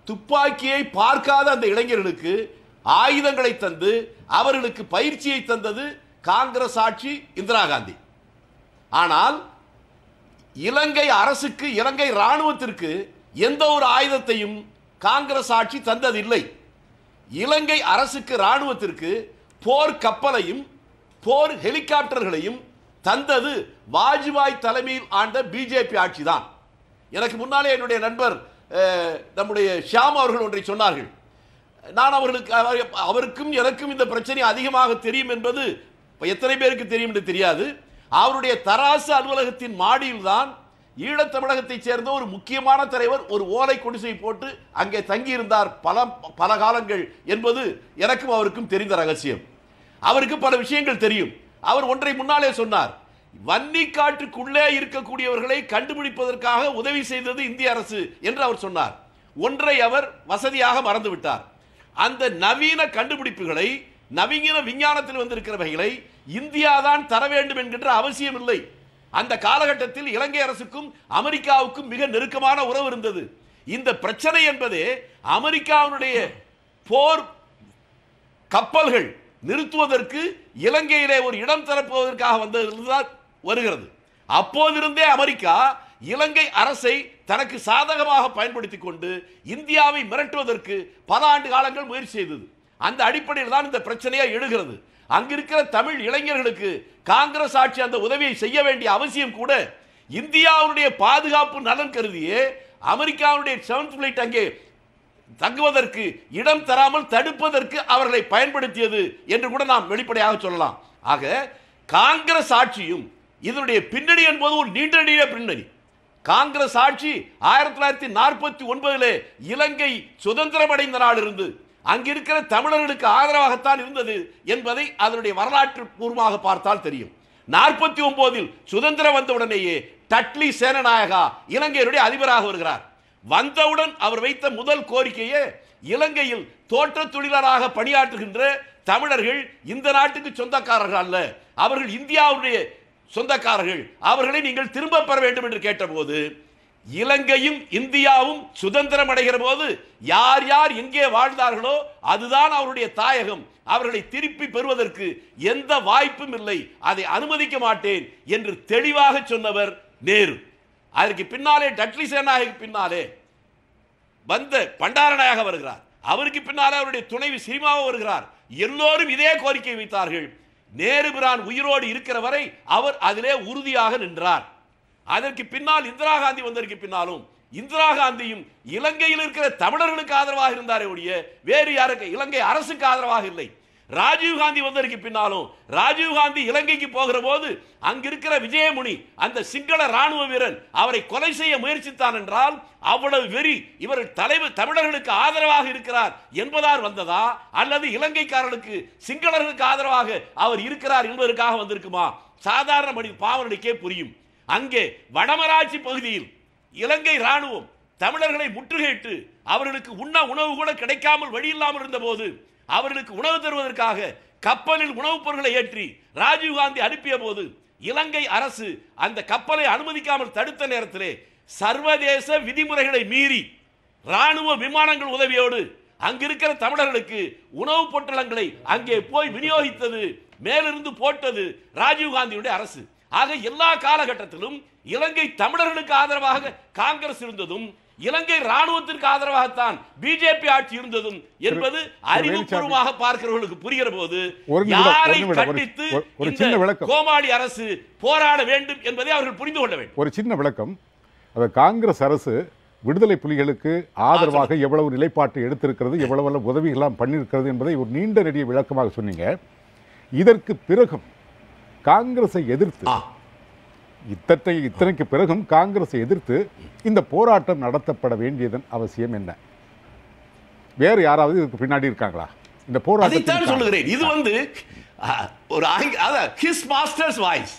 துப்பாக்கியை பார்க்காத அந்த இளைஞர்களுக்கு ஆயுதங்களை தந்து அவர்களுக்கு பயிற்சியை தந்தது காங்கிரஸ் ஆட்சி, இந்திரா காந்தி. ஆனால் இலங்கை அரசுக்கு, இலங்கை இராணுவத்திற்கு எந்த ஒரு ஆயுதத்தையும் காங்கிரஸ் ஆட்சி தந்ததில்லை. இலங்கை அரசுக்கு, இராணுவத்திற்கு போர் கப்பலையும் போர் ஹெலிகாப்டர்களையும் தந்தது வாஜ்பாய் தலைமையில் ஆண்ட பிஜேபி ஆட்சி தான். எனக்கு முன்னாலே என்னுடைய நண்பர் நம்முடைய ஷியாம் அவர்கள் ஒன்றை சொன்னார்கள். நான் அவருக்கும் எனக்கும் இந்த பிரச்சனை அதிகமாக தெரியும் என்பது எத்தனை பேருக்கு தெரியும் என்று தெரியாது. அவருடைய தராசு அலுவலகத்தின் மாடியில் தான் ஈழத் தமிழகத்தைச் சேர்ந்த ஒரு முக்கியமான தலைவர் ஒரு ஓலை குடிசை போட்டு அங்கே தங்கியிருந்தார் பல காலங்கள் என்பது எனக்கும் அவருக்கும் தெரிந்த ரகசியம். அவருக்கு பல விஷயங்கள் தெரியும். அவர் ஒன்றை முன்னாலே சொன்னார், வன்னிக்காட்டுக்குள்ளே இருக்கக்கூடியவர்களை கண்டுபிடிப்பதற்காக உதவி செய்தது இந்திய அரசு என்று அவர் சொன்னார். ஒன்றை அவர் வசதியாக மறந்துவிட்டார். அந்த நவீன கண்டுபிடிப்புகளை, நவீன விஞ்ஞானத்தில் வந்திருக்கிறவைகளை இந்தியா தான் தர வேண்டும் என்கின்ற அவசியம் இல்லை. அந்த காலகட்டத்தில் இலங்கை அரசுக்கும் அமெரிக்காவுக்கும் மிக நெருக்கமான உறவு இருந்தது. இந்த பிரச்சனை என்பதே அமெரிக்காவுடைய போர் கப்பல்கள் நிறுத்துவதற்கு இலங்கையிலே ஒரு இடம் தரப்போவதற்காக வந்ததிலிருந்துதான் வருகிறது. அப்போதிருந்தே அமெரிக்கா இலங்கை அரசை தனக்கு சாதகமாக பயன்படுத்திக் கொண்டு இந்தியாவை மிரட்டுவதற்கு பல ஆண்டு காலங்கள் முயற்சி செய்தது. அந்த அடிப்படையில் தான் இந்த பிரச்சனையை எழுகிறது. அங்கிருக்கிற தமிழ் இளைஞர்களுக்கு காங்கிரஸ் ஆட்சி அந்த உதவியை செய்ய வேண்டிய அவசியம் கூட இந்தியாவுடைய பாதுகாப்பு நலன் கருதியே அமெரிக்காவுடைய 7th ஃபிளைட் அங்கே தங்குவதற்கு இடம் தராமல் தடுப்பதற்கு அவர்களை பயன்படுத்தியது என்று கூட நாம் வெளிப்படையாக சொல்லலாம். ஆக காங்கிரஸ் ஆட்சியும் இதனுடைய பின்னணி என்பது ஒரு நீண்ட பின்னணி. காங்கிரஸ் ஆட்சி 1949 இலங்கை சுதந்திரம் அடைந்த நாள் இருந்து அங்கிருக்கிற தமிழர்களுக்கு ஆதரவாகத்தான் இருந்தது என்பதை அதனுடைய வரலாற்று பூர்வமாக பார்த்தால் தெரியும். 49 சுதந்திரம் வந்தவுடனேயே டட்லி சேனநாயகா இலங்கையுடைய அதிபராக வருகிறார். வந்தவுடன் அவர் வைத்த முதல் கோரிக்கையே இலங்கையில் தோட்ட தொழிலாளராக பணியாற்றுகின்ற தமிழர்கள் இந்த நாட்டுக்கு சொந்தக்காரர்கள் அல்ல, அவர்கள் இந்தியாவுடைய சொந்தக்காரர்கள், அவர்களை நீங்கள் திரும்ப பெற வேண்டும் என்று கேட்டபோது இலங்கையும் இந்தியாவும் சுதந்திரம் அடைகிற போது யார் யார் எங்கே வாழ்ந்தார்களோ அதுதான் அவருடைய தாயகம், அவர்களை திருப்பி பெறுவதற்கு எந்த வாய்ப்பும் இல்லை, அதை அனுமதிக்க மாட்டேன் என்று தெளிவாக சொன்னவர் நேரு. அதற்கு பின்னாலே டட்லி சேனநாயகருக்கு பின்னாலே வந்த பண்டாரநாயக வருகிறார், அவருக்கு பின்னாலே அவருடைய துணைவி சிரிமாவோ வருகிறார். எல்லோரும் இதே கோரிக்கை வைத்தார்கள். நேரு பிரான் உயிரோடு இருக்கிற வரை அவர் அதிலே உறுதியாக நின்றார். அதற்கு பின்னால் இந்திரா காந்தி வந்ததற்கு பின்னாலும் இந்திரா காந்தியும் இலங்கையில் இருக்கிற தமிழர்களுக்கு ஆதரவாக இருந்தாரே ஒழிய வேறு யாருக்கு இலங்கை அரசுக்கு ஆதரவாக இல்லை. ராஜீவ் காந்தி வந்ததற்கு பின்னாலும் ராஜீவ் காந்தி இலங்கைக்கு போகிற போது அங்கிருக்கிற விஜயமுனி அந்த சிங்கள ராணுவ வீரன் அவரை கொலை செய்ய முயற்சித்தான் என்றால் அவ்வளவு வெறி இவர் தலைவர் தமிழர்களுக்கு ஆதரவாக இருக்கிறார் என்பதால் வந்ததா அல்லது இலங்கைக்காரர்களுக்கு சிங்களர்களுக்கு ஆதரவாக அவர் இருக்கிறார் என்பதற்காக வந்திருக்குமா? சாதாரண மனித பாவனுக்கே புரியும். அங்கே வடமராட்சி பகுதியில் இலங்கை ராணுவம் தமிழர்களை முற்றுகையிட்டு அவர்களுக்கு உண்ண உணவு கூட கிடைக்காமல் வழி இல்லாமல் இருந்த போது அவர்களுக்கு உணவு தருவதற்காக கப்பலில் உணவுப் பொருட்களை ஏற்றி ராஜீவ் காந்தி அனுப்பிய போது இலங்கை அரசு அந்த கப்பலை அனுமதிக்காமல் தடுத்த நேரத்திலே சர்வதேச விதிமுறைகளை மீறி ராணுவ விமானங்கள் உதவியோடு அங்கிருக்கிற தமிழர்களுக்கு உணவுப் பொட்டலங்களை அங்கே போய் விநியோகித்தது, மேலிருந்து போட்டது ராஜீவ் காந்தியுடைய அரசு. ஆக எல்லா காலகட்டத்திலும் இலங்கை தமிழர்களுக்கு ஆதரவாக காங்கிரஸ் இருந்ததும் இலங்கை ராணுவத்திற்கு ஆதரவாகத்தான் பிஜேபி ஆட்சி இருந்ததும் என்பது அறிவுபூர்வமாக பார்க்கிறவர்களுக்கு புரிகிற போது யாரை கண்டித்து கோமாளி அரசு போராட வேண்டும் என்பதை அவர்கள் புரிந்து கொள்ள வேண்டும். ஒரு சின்ன விளக்கம். காங்கிரஸ் அரசு விடுதலை புலிகளுக்கு ஆதரவாக எவ்வளவு நிலைப்பாட்டை எடுத்திருக்கிறது, எவ்வளவு உதவிகளாம் பண்ணியிருக்கிறது என்பதை ஒரு நீண்ட நெடிய விளக்கமாக சொன்னீங்க. இதற்கு பிறகும் காங்கிரஸை எதிர்த்து இத்தனைக்கு பிறகும் காங்கிரஸை எதிர்த்து இந்த போராட்டம் நடத்தப்பட வேண்டியதன் அவசியம் என்ன? வேறு யாராவது இதுக்கு பின்னாடி இருக்காங்களா? இந்த போராட்டம் சொல்லுகிறேன். இது ஒரு his master's voice.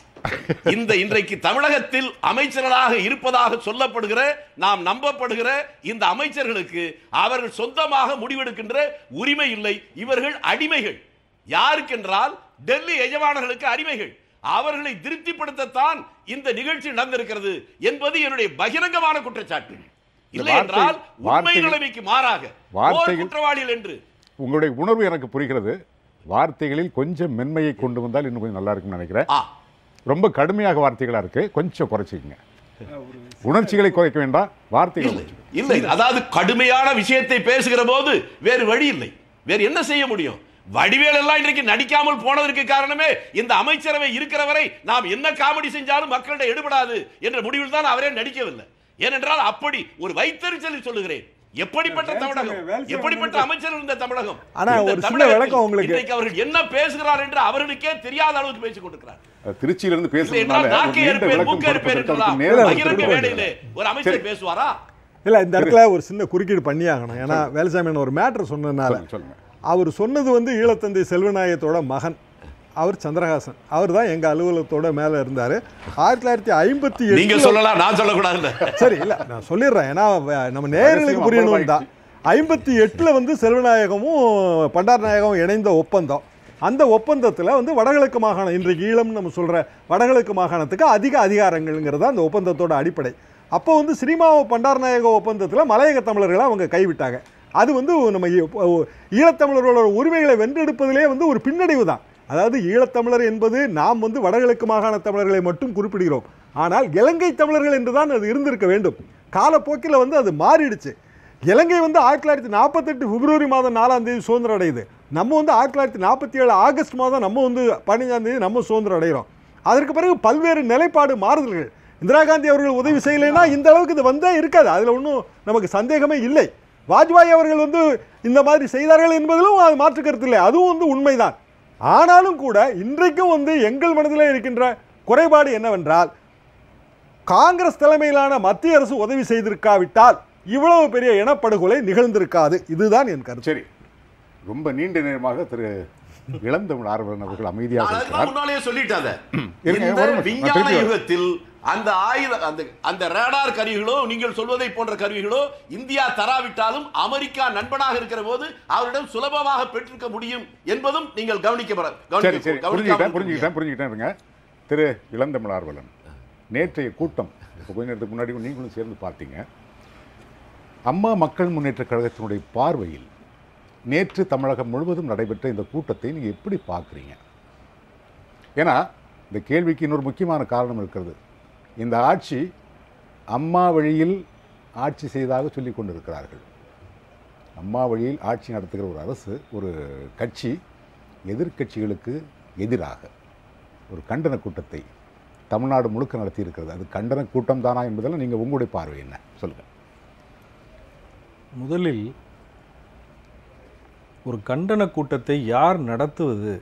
இந்த இன்றைக்கு தமிழகத்தில் அமைச்சர்களாக இருப்பதாக சொல்லப்படுகிற நாம் நம்பப்படுகிற இந்த அமைச்சர்களுக்கு அவர்கள் சொந்தமாக முடிவெடுக்கின்ற உரிமை இல்லை. இவர்கள் அடிமைகள். யாருக்கென்றால் டெல்லி எஜமானர்களுக்கு அடிமைகள். அவர்களை திருப்திப்படுத்தத்தான் இந்த நிகழ்ச்சி நடந்திருக்கிறது என்பது என்னுடைய பகிரங்கமான குற்றச்சாட்டு. இல்லை என்றால் உண்மை நிலைமைக்கு மாறாக குற்றவாளிகள் என்று உங்களுடைய உணர்வு எனக்கு புரிகிறது. வார்த்தைகளில் கொஞ்சம் மென்மையை கொண்டு வந்தால் இன்னும் கொஞ்சம் நல்லா இருக்கும்னு நினைக்கிறேன். ரொம்ப கடுமையாக வார்த்தைகளா இருக்கு, கொஞ்சம் குறைச்சிக்கங்க. உணர்ச்சிகளை குறைக்க வேண்டாம், வார்த்தைகள் இல்லை. அதாவது கடுமையான விஷயத்தை பேசுகிற போது வேறு வழி இல்லை, வேறு என்ன செய்ய முடியும்? வடிவேல் எல்லாம் இன்றைக்கு நடிக்காமல் போனதற்கு காரணமே இந்த அமைச்சரவை இருக்கிற வரை நாம் என்ன காமெடி செஞ்சாலும் மக்களிடம் எடுபடாது என்ற முடிவில் தான் அவரே நடிக்கவில்லை. ஏனென்றால் அப்படி ஒரு வைத்தறிச்சலில் சொல்லுகிறேன். எப்படிப்பட்ட தமிழகம், எப்படிப்பட்ட அமைச்சர் இந்த தமிழகம். ஆனா ஒரு சின்ன விளக்கம் உங்களுக்கு. இன்றைக்கு அவர்கள் என்ன பேசுகிறார் என்று அவர்களுக்கே தெரியாத அளவுக்கு பேசிக் கொண்டிருக்கிறார். திருச்சியிலிருந்து பேசுறதுனால ஒரு அமைச்சர் பேசுவாரா? இல்ல, இந்த இடத்துல ஒரு சின்ன குறுக்கீடு பண்ணியாகணும். ஏன்னா வேலுசாமி ஒரு மேட்டர் சொன்னதுனால அவர் சொன்னது ஈழத்தந்தை செல்வநாயகத்தோட மகன், அவர் சந்திரஹாசன். அவர் தான் எங்க அலுவலகத்தோட மேல இருந்தாரு. 1958 நீங்க சொல்லலாம், நான் சொல்லக்கூடாது. சரி, இல்ல நான் சொல்லிடுறேன், ஏன்னா நம்ம நேயர்களுக்கு புரியணும் தான். 58 செல்வநாயகமும் பண்டாரநாயகமும் இணைந்த ஒப்பந்தம். அந்த ஒப்பந்தத்தில் வடகிழக்கு மாகாணம், இன்றைக்கு ஈழம்னு நம்ம சொல்ற வடகிழக்கு மாகாணத்துக்கு அதிக அதிகாரங்கள்ங்கிறது அந்த ஒப்பந்தத்தோட அடிப்படை. அப்போ சினிமாவோ பண்டாரநாயக ஒப்பந்தத்தில் மலையக தமிழர்களை அவங்க கைவிட்டாங்க. அது நம்ம ஈழத்தமிழர்களோட உரிமைகளை வென்றெடுப்பதிலே ஒரு பின்னடைவு தான். அதாவது ஈழத்தமிழர் என்பது நாம் வடகிழக்கு மாகாண தமிழர்களை மட்டும் குறிப்பிடுகிறோம். ஆனால் இலங்கை தமிழர்கள் என்று தான் அது இருந்திருக்க வேண்டும். காலப்போக்கில் அது மாறிடுச்சு. இலங்கை 1948 பிப்ரவரி மாதம் 4ஆம் தேதி சுதந்திரம் அடையுது. நம்ம 1947 ஆகஸ்ட் மாதம் நம்ம 15ஆம் தேதி நம்ம சுதந்திரம் அடைகிறோம். அதற்கு பிறகு பல்வேறு நிலைப்பாடு மாறுதல்கள். இந்திரா காந்தி அவர்கள் உதவி செய்யலைன்னா இந்த அளவுக்கு இது வந்தே இருக்காது. அதில் ஒன்றும் நமக்கு சந்தேகமே இல்லை. வாஜ்பாய் அவர்கள் இந்த மாதிரி செய்தார்கள் என்பதிலும் அது மாற்று கருத்து இல்லை, அதுவும் உண்மைதான். ஆனாலும் கூட இன்றைக்கும் எங்கள் மனதில் இருக்கின்ற குறைபாடு என்னவென்றால் காங்கிரஸ் தலைமையிலான மத்திய அரசு உதவி செய்திருக்காவிட்டால் இவ்வளவு பெரிய இனப்படுகொலை நிகழ்ந்திருக்காது. இதுதான் என் கருத்து. சரி, ரொம்ப நீண்ட நேரமாக திரு இளந்தமிழ் ஆர்வலன் அவர்கள் அமைதியாக இருக்கிறார். முன்னாலேயே சொல்லிட்டாங்க. இருங்க, இந்த ஒரு நிமிஷம். விஞ்ஞான நான் யுகத்தில் அந்த ஆயுத அந்த ரேடார் கருவிகளோ நீங்கள் சொல்வதை போன்ற கருவிகளோ இந்தியா தராவிட்டாலும் அமெரிக்கா நண்பனாக இருக்கிற போது அவரிடம் சுலபமாக பெற்றிருக்க முடியும் என்பதும் நீங்கள் சரி சரி புரிஞ்சுக்கிட்டேன். திரு இளந்தமிழ் ஆர்வலன், நேற்றைய கூட்டம் இப்போ கொஞ்ச நேரத்துக்கு முன்னாடி நீங்களும் சேர்ந்து பார்த்தீங்க. அம்மா மக்கள் முன்னேற்ற கழகத்தினுடைய பார்வையில் நேற்று தமிழகம் முழுவதும் நடைபெற்ற இந்த கூட்டத்தை நீங்கள் எப்படி பார்க்குறீங்க? ஏன்னா இந்த கேள்விக்கு இன்னொரு முக்கியமான காரணம் இருக்கிறது. இந்த ஆட்சி அம்மா வழியில் ஆட்சி செய்ததாக சொல்லிக் கொண்டிருக்கிறார்கள். அம்மா வழியில் ஆட்சி நடத்துகிற ஒரு அரசு, ஒரு கட்சி எதிர்க்கட்சிகளுக்கு எதிராக ஒரு கண்டன கூட்டத்தை தமிழ்நாடு முழுக்க நடத்தி இருக்கிறது. அது கண்டன கூட்டம் தானா என்பதெல்லாம் நீங்கள் உங்களுடைய பார்வை என்ன சொல்லுங்கள். முதலில் ஒரு கண்டன கூட்டத்தை யார் நடத்துவது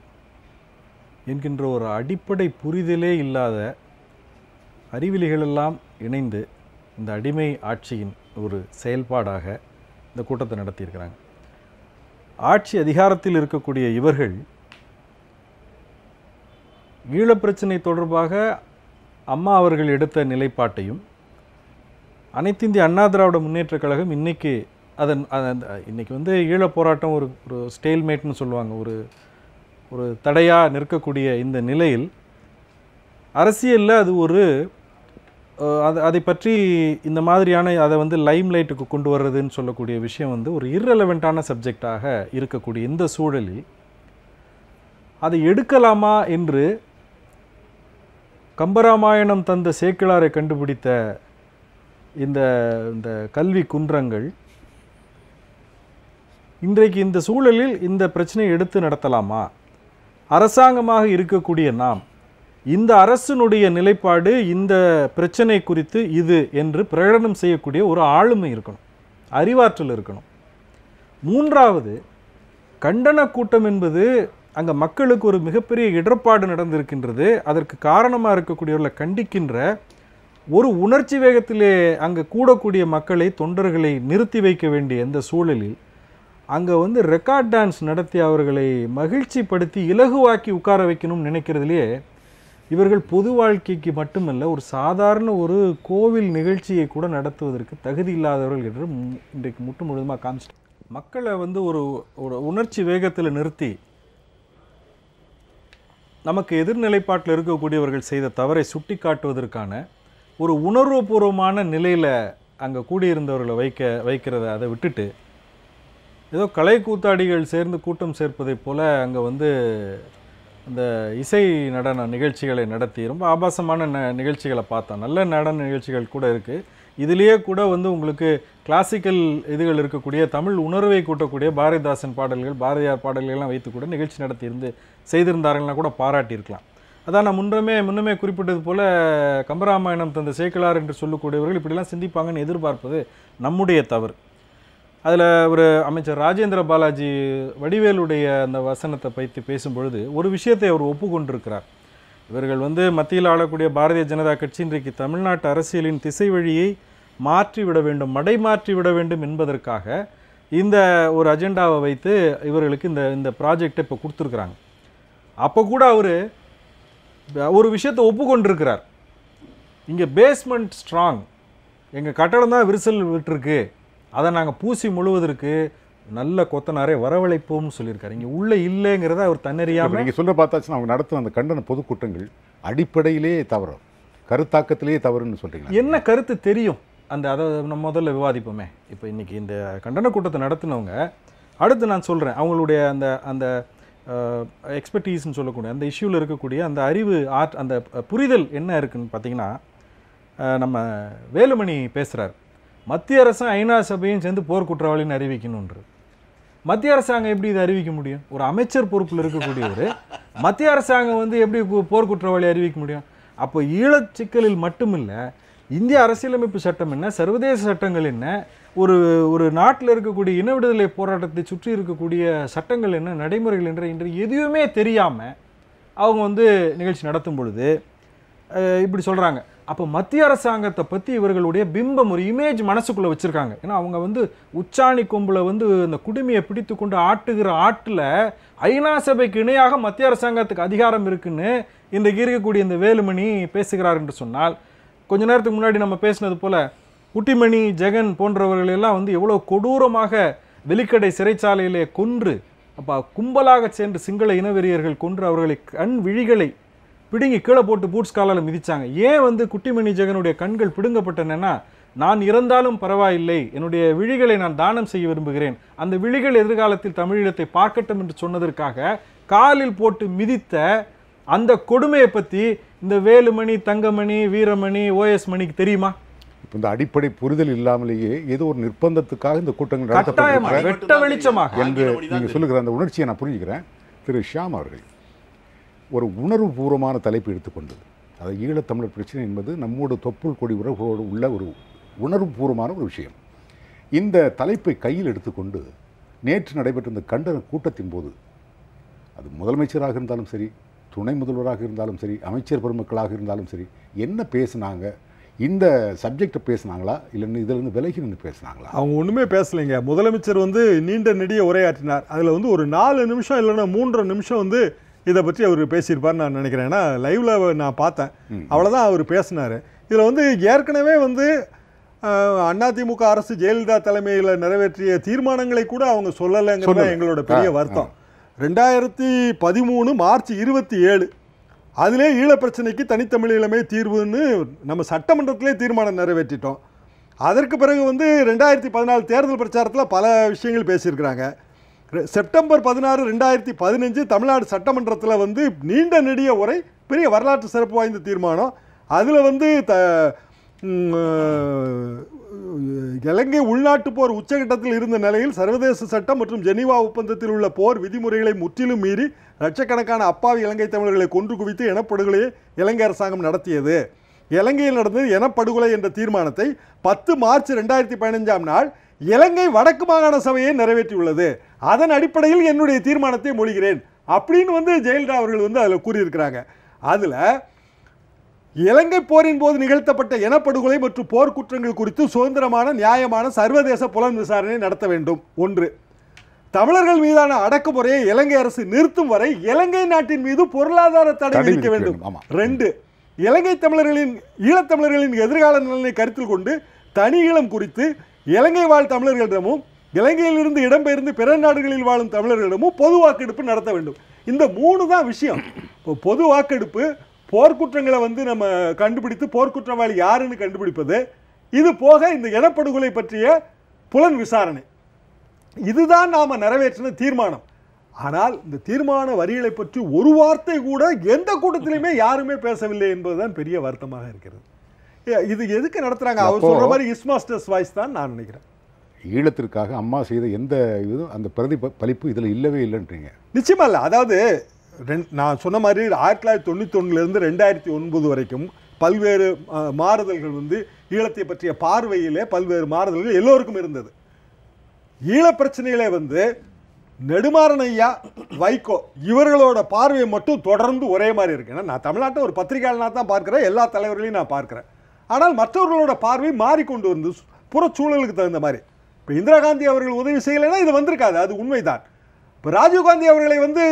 என்கின்ற ஒரு அடிப்படை புரிதலே இல்லாத அறிவிலிகளெல்லாம் இணைந்து இந்த அடிமை ஆட்சியின் ஒரு செயல்பாடாக இந்த கூட்டத்தை நடத்தியிருக்கிறாங்க. ஆட்சி அதிகாரத்தில் இருக்கக்கூடிய இவர்கள் ஈழப்பிரச்சனை தொடர்பாக அம்மா அவர்கள் எடுத்த நிலைப்பாட்டையும் அனைத்து இந்திய அண்ணா திராவிட முன்னேற்றக் கழகம் இன்னைக்கு இன்னைக்கு வந்து ஈழப் போராட்டம் ஒரு ஸ்டேல்மேட்னு சொல்லுவாங்க, ஒரு தடையாக நிற்கக்கூடிய இந்த நிலையில் அரசியலில் அது ஒரு அதை பற்றி இந்த மாதிரியான அதை வந்து லைம் லைட்டுக்கு கொண்டு வர்றதுன்னு சொல்லக்கூடிய விஷயம் வந்து ஒரு இர்ரெலவெண்ட்டான சப்ஜெக்டாக இருக்கக்கூடிய இந்த சூழலில் அதை எடுக்கலாமா என்று கம்பராமாயணம் தந்த சேக்கிழாரை கண்டுபிடித்த இந்த கல்வி குன்றங்கள் இன்றைக்கு இந்த சூழலில் இந்த பிரச்சனையை எடுத்து நடத்தலாமா? அரசாங்கமாக இருக்கக்கூடிய நாம் இந்த அரசினுடைய நிலைப்பாடு இந்த பிரச்சனை குறித்து இது என்று பிரகடனம் செய்யக்கூடிய ஒரு ஆளுமை இருக்கணும், அறிவாற்றல் இருக்கணும். மூன்றாவது, கண்டன கூட்டம் என்பது அங்கே மக்களுக்கு ஒரு மிகப்பெரிய இடர்பாடு நடந்திருக்கின்றது, அதற்கு காரணமாக இருக்கக்கூடியவர்களை கண்டிக்கின்ற ஒரு உணர்ச்சி வேகத்திலே அங்கே கூடக்கூடிய மக்களை, தொண்டர்களை நிறுத்தி வைக்க வேண்டிய இந்த சூழலில் அங்கே வந்து ரெக்கார்ட் டான்ஸ் நடத்தி அவர்களை மகிழ்ச்சிப்படுத்தி இலகுவாக்கி உட்கார வைக்கணும்னு நினைக்கிறதுலையே இவர்கள் பொது வாழ்க்கைக்கு மட்டுமல்ல ஒரு சாதாரண ஒரு கோவில் நிகழ்ச்சியை கூட நடத்துவதற்கு தகுதி இல்லாதவர்கள் என்று இன்றைக்கு முழுவதுமாக காமிச்சிட்டு மக்களை வந்து ஒரு உணர்ச்சி வேகத்தில் நிறுத்தி நமக்கு எதிர்நிலைப்பாட்டில் இருக்கக்கூடியவர்கள் செய்த தவறை சுட்டி காட்டுவதற்கான ஒரு உணர்வுபூர்வமான நிலையில் அங்கே கூடியிருந்தவர்களை வைக்கிறத அதை விட்டுட்டு ஏதோ கலை கூத்தாடிகள் சேர்ந்து கூட்டம் சேர்ப்பதைப் போல் அங்கே வந்து இந்த இசை நடன நிகழ்ச்சிகளை நடத்தி ரொம்ப ஆபாசமான நிகழ்ச்சிகளை பார்த்தோம். நல்ல நடன நிகழ்ச்சிகள் கூட இருக்குது. இதுலேயே கூட வந்து உங்களுக்கு கிளாசிக்கல் இதுகள் இருக்கக்கூடிய தமிழ் உணர்வை கூட்டக்கூடிய பாரதிதாசன் பாடல்கள், பாரதியார் பாடல்கள்லாம் வைத்து கூட நிகழ்ச்சி நடத்தியிருந்து செய்திருந்தார்கள்னா கூட பாராட்டியிருக்கலாம். அதான் நான் முன்னமே குறிப்பிட்டது போல் கம்பராமாயணம் தந்த சேக்கிழார் என்று சொல்லக்கூடியவர்கள் இப்படிலாம் சிந்திப்பாங்கன்னு எதிர்பார்ப்பது நம்முடைய தவறு. அதில் ஒரு அமைச்சர் ராஜேந்திர பாலாஜி வடிவேலுடைய அந்த வசனத்தை பற்றி பேசும்பொழுது ஒரு விஷயத்தை அவர் ஒப்புக்கொண்டிருக்கிறார். இவர்கள் வந்து மத்தியில் ஆளக்கூடிய பாரதிய ஜனதா கட்சி இன்றைக்கு தமிழ்நாட்டு அரசியலின் திசை வழியை மாற்றிவிட வேண்டும், மடைமாற்றிவிட வேண்டும் என்பதற்காக இந்த ஒரு அஜெண்டாவை வைத்து இவர்களுக்கு இந்த ப்ராஜெக்டை இப்போ கொடுத்துருக்குறாங்க. அப்போ கூட அவர் ஒரு விஷயத்தை ஒப்புக்கொண்டிருக்கிறார். இங்கே பேஸ்மெண்ட் ஸ்ட்ராங், எங்கள் கட்டடம் தான் விரிசல் விட்டுருக்கு, அதை நாங்கள் பூசி முழுவதற்கு நல்ல கொத்தனாரே வரவழைப்போம்னு சொல்லியிருக்காரு. இங்கே உள்ளே இல்லைங்கிறத அவர் தன்னறியாமல் நீங்கள் சொல்ல பார்த்தாச்சுன்னா அவங்க நடத்தும் அந்த கண்டன பொதுக்கூட்டங்கள் அடிப்படையிலேயே தவறு, கருத்தாக்கத்திலேயே தவறுன்னு சொல்கிறீங்க. என்ன கருத்து தெரியும் அந்த அதை நம்ம முதல்ல விவாதிப்போமே. இப்போ இன்றைக்கி இந்த கண்டன கூட்டத்தை நடத்தினவங்க அடுத்து நான் சொல்கிறேன் அவங்களுடைய அந்த எக்ஸ்பர்டீஸ்ன்னு சொல்லக்கூடிய அந்த இஷ்யூவில் இருக்கக்கூடிய அந்த அறிவு அந்த புரிதல் என்ன இருக்குதுன்னு பார்த்தீங்கன்னா, நம்ம வேலுமணி பேசுகிறார், மத்திய அரசும் ஐநா சபையும் சேர்ந்து போர் குற்றவாளின்னு அறிவிக்கணுன்றது. மத்திய அரசாங்கம் எப்படி இதை அறிவிக்க முடியும்? ஒரு அமைச்சர் பொறுப்பில் இருக்கக்கூடியவர் மத்திய அரசாங்கம் வந்து எப்படி போர் குற்றவாளி அறிவிக்க முடியும்? அப்போ ஈழச் சிக்கலில் மட்டுமில்லை, இந்திய அரசியலமைப்பு சட்டம் என்ன, சர்வதேச சட்டங்கள் என்ன, ஒரு நாட்டில் இருக்கக்கூடிய இன விடுதலை போராட்டத்தை சுற்றி இருக்கக்கூடிய சட்டங்கள் என்ன, நடைமுறைகள் என்ற எதுவுமே தெரியாமல் அவங்க வந்து நிகழ்ச்சி நடத்தும் பொழுது இப்படி சொல்கிறாங்க. அப்போ மத்திய அரசாங்கத்தை பற்றி இவர்களுடைய பிம்பம், ஒரு இமேஜ் மனசுக்குள்ளே வச்சுருக்காங்க. ஏன்னா அவங்க வந்து உச்சாணி கொம்பில் வந்து இந்த குடுமையை பிடித்து கொண்டு ஆட்டுகிற ஆட்டில் ஐநா சபைக்கு இணையாக மத்திய அரசாங்கத்துக்கு அதிகாரம் இருக்குன்னு இன்றைக்கு இருக்கக்கூடிய இந்த வேலுமணி பேசுகிறார் என்று சொன்னால், கொஞ்ச நேரத்துக்கு முன்னாடி நம்ம பேசினது போல் குட்டிமணி, ஜெகன் போன்றவர்கள் எல்லாம் வந்து எவ்வளோ கொடூரமாக வெலிக்கடை சிறைச்சாலையிலே கொன்று, அப்போ கும்பலாக சென்று சிங்கள இனவெறியர்கள் கொன்று அவர்களை கண் விழிகளை பிடுங்கி கீழே போட்டு பூட்ஸ் காலால் மிதிச்சாங்க. ஏன் வந்து குட்டிமணி ஜெகனுடைய கண்கள் பிடுங்கப்பட்டன? நான் இறந்தாலும் பரவாயில்லை, என்னுடைய விழிகளை நான் தானம் செய்ய விரும்புகிறேன், அந்த விழிகள் எதிர்காலத்தில் தமிழீழத்தை பார்க்கட்டும் என்று சொன்னதற்காக காலில் போட்டு மிதித்த அந்த கொடுமையை பற்றி இந்த வேலுமணி, தங்கமணி, வீரமணி, OS மணிக்கு தெரியுமா? இப்போ இந்த அடிப்படை புரிதல் இல்லாமலேயே ஏதோ ஒரு நிர்பந்தத்துக்காக இந்த கூட்டங்கள் கட்டாயமாக வெட்ட வெளிச்சமாக என்று நீங்கள் சொல்லுகிற அந்த உணர்ச்சியை நான் புரிஞ்சுக்கிறேன். திரு ஷியாம் அவர்கள் ஒரு உணர்வுபூர்வமான தலைப்பு எடுத்துக்கொண்டு, அது ஈழத்தமிழர் பிரச்சனை என்பது நம்மோடு தொப்புள் கொடி உறவோடு உள்ள ஒரு உணர்வுபூர்வமான ஒரு விஷயம். இந்த தலைப்பை கையில் எடுத்துக்கொண்டு நேற்று நடைபெற்ற இந்த கண்டன கூட்டத்தின் போது, அது முதலமைச்சராக இருந்தாலும் சரி, துணை முதல்வராக இருந்தாலும் சரி, அமைச்சர் பெருமக்களாக இருந்தாலும் சரி, என்ன பேசுனாங்க? இந்த சப்ஜெக்டை பேசுனாங்களா, இல்லைன்னு இதிலிருந்து விலகி நின்று பேசுனாங்களா? அவங்க ஒன்றுமே பேசலைங்க. முதலமைச்சர் வந்து நீண்ட நெடிய உரையாற்றினார். அதில் வந்து ஒரு 4 நிமிஷம் இல்லைன்னா 3 நிமிஷம் வந்து இதை பற்றி அவர் பேசியிருப்பார்னு நான் நினைக்கிறேன். ஏன்னா லைவில் நான் பார்த்தேன், அவ்வளோதான் அவர் பேசினார். இதில் வந்து ஏற்கனவே வந்து அதிமுக அரசு ஜெயலலிதா தலைமையில் நிறைவேற்றிய தீர்மானங்களை கூட அவங்க சொல்லலைங்கிறது எங்களோட பெரிய வருத்தம். 2013 மார்ச் 27 அதிலே ஈழப்பிரச்சனைக்கு தனித்தமிழீழமே தீர்வுன்னு நம்ம சட்டமன்றத்திலே தீர்மானம் நிறைவேற்றிட்டோம். அதற்கு பிறகு வந்து 2014 தேர்தல் பிரச்சாரத்தில் பல விஷயங்கள் பேசியிருக்கிறாங்க. செப்டம்பர் 16, 2015 தமிழ்நாடு சட்டமன்றத்தில் வந்து நீண்ட நெடிய உரை, பெரிய வரலாற்று சிறப்பு வாய்ந்த தீர்மானம். அதில் வந்து இலங்கை உள்நாட்டு போர் உச்சகட்டத்தில் இருந்த நிலையில் சர்வதேச சட்டம் மற்றும் ஜெனீவா ஒப்பந்தத்தில் உள்ள போர் விதிமுறைகளை முற்றிலும் மீறி லட்சக்கணக்கான அப்பாவி இலங்கை தமிழர்களை கொன்று குவித்து இனப்படுகொலையை இலங்கை அரசாங்கம் நடத்தியது. இலங்கையில் நடந்தது இனப்படுகொலை என்ற தீர்மானத்தை 10 மார்ச் 2015 நாள் இலங்கை வடக்கு மாகாண சபையை நிறைவேற்றியுள்ளது. அதன் அடிப்படையில் என்னுடைய தீர்மானத்தை மொழிகிறேன் அப்படின்னு வந்து ஜெயலலிதா அவர்கள் வந்து அதில் கூறியிருக்கிறாங்க. அதில் இலங்கை போரின் போது நிகழ்த்தப்பட்ட இனப்படுகொலை மற்றும் போர்க்குற்றங்கள் குறித்து சுதந்திரமான நியாயமான சர்வதேச புலன் விசாரணை நடத்த வேண்டும். 1. தமிழர்கள் மீதான அடக்குமுறையை இலங்கை அரசு நிறுத்தும் வரை இலங்கை நாட்டின் மீது பொருளாதார தடை விதிக்க வேண்டும். 2. இலங்கை தமிழர்களின் ஈழத்தமிழர்களின் எதிர்கால நலனை கருத்தில் கொண்டு தனி ஈழம் குறித்து இலங்கை வாழ் தமிழர்களிடமும் இலங்கையிலிருந்து இடம்பெயர்ந்து பிற நாடுகளில் வாழும் தமிழர்களிடமும் பொது வாக்கெடுப்பு நடத்த வேண்டும். இந்த 3 தான் விஷயம். பொது வாக்கெடுப்பு, போர்க்குற்றங்களை வந்து நம்ம கண்டுபிடித்து போர்க்குற்றவாளி யாருன்னு கண்டுபிடிப்பது, இது போக இந்த இனப்படுகொலை பற்றிய புலன் விசாரணை, இதுதான் நாம் நிறைவேற்றின தீர்மானம். ஆனால் இந்த தீர்மான வரிகளை பற்றி ஒரு வார்த்தை கூட எந்த கூட்டத்திலுமே யாருமே பேசவில்லை என்பதுதான் பெரிய வருத்தமாக இருக்கிறது. இது எதுக்கு நடத்துறாங்க? அவர் சொல்ற மாதிரி இஸ்மாஸ்டர்ஸ் வாய்ஸ் தான் நான் நினைக்கிறேன். ஈழத்திற்காக அம்மா செய்த எந்த இதுவும் அந்த பிரதிபலிப்பு இதில் இல்லவே இல்லைன்றீங்க? நிச்சயமா இல்லை. அதாவது நான் சொன்ன மாதிரி 1991 2009 வரைக்கும் பல்வேறு மாறுதல்கள் வந்து ஈழத்தை பற்றிய பார்வையிலே பல்வேறு மாறுதல்கள் எல்லோருக்கும் இருந்தது. ஈழப்பிரச்சனையிலே வந்து நெடுமாறன் ஐயா, வைகோ இவர்களோட பார்வையை மட்டும் தொடர்ந்து ஒரே மாதிரி இருக்கு. ஏன்னா நான் தமிழ்நாட்டை ஒரு பத்திரிகையாளனாக தான் பார்க்குறேன், எல்லா தலைவர்களையும் நான் பார்க்குறேன். ஆனால் மற்றவர்களோட பார்வை மாறிக்கொண்டு வந்து புறச்சூழலுக்கு தகுந்த மாதிரி. இப்போ இந்திரா காந்தி அவர்கள் உதவி செய்யலைன்னா இது வந்திருக்காது, அது உண்மைதான். இப்போ ராஜீவ்காந்தி அவர்களை வந்து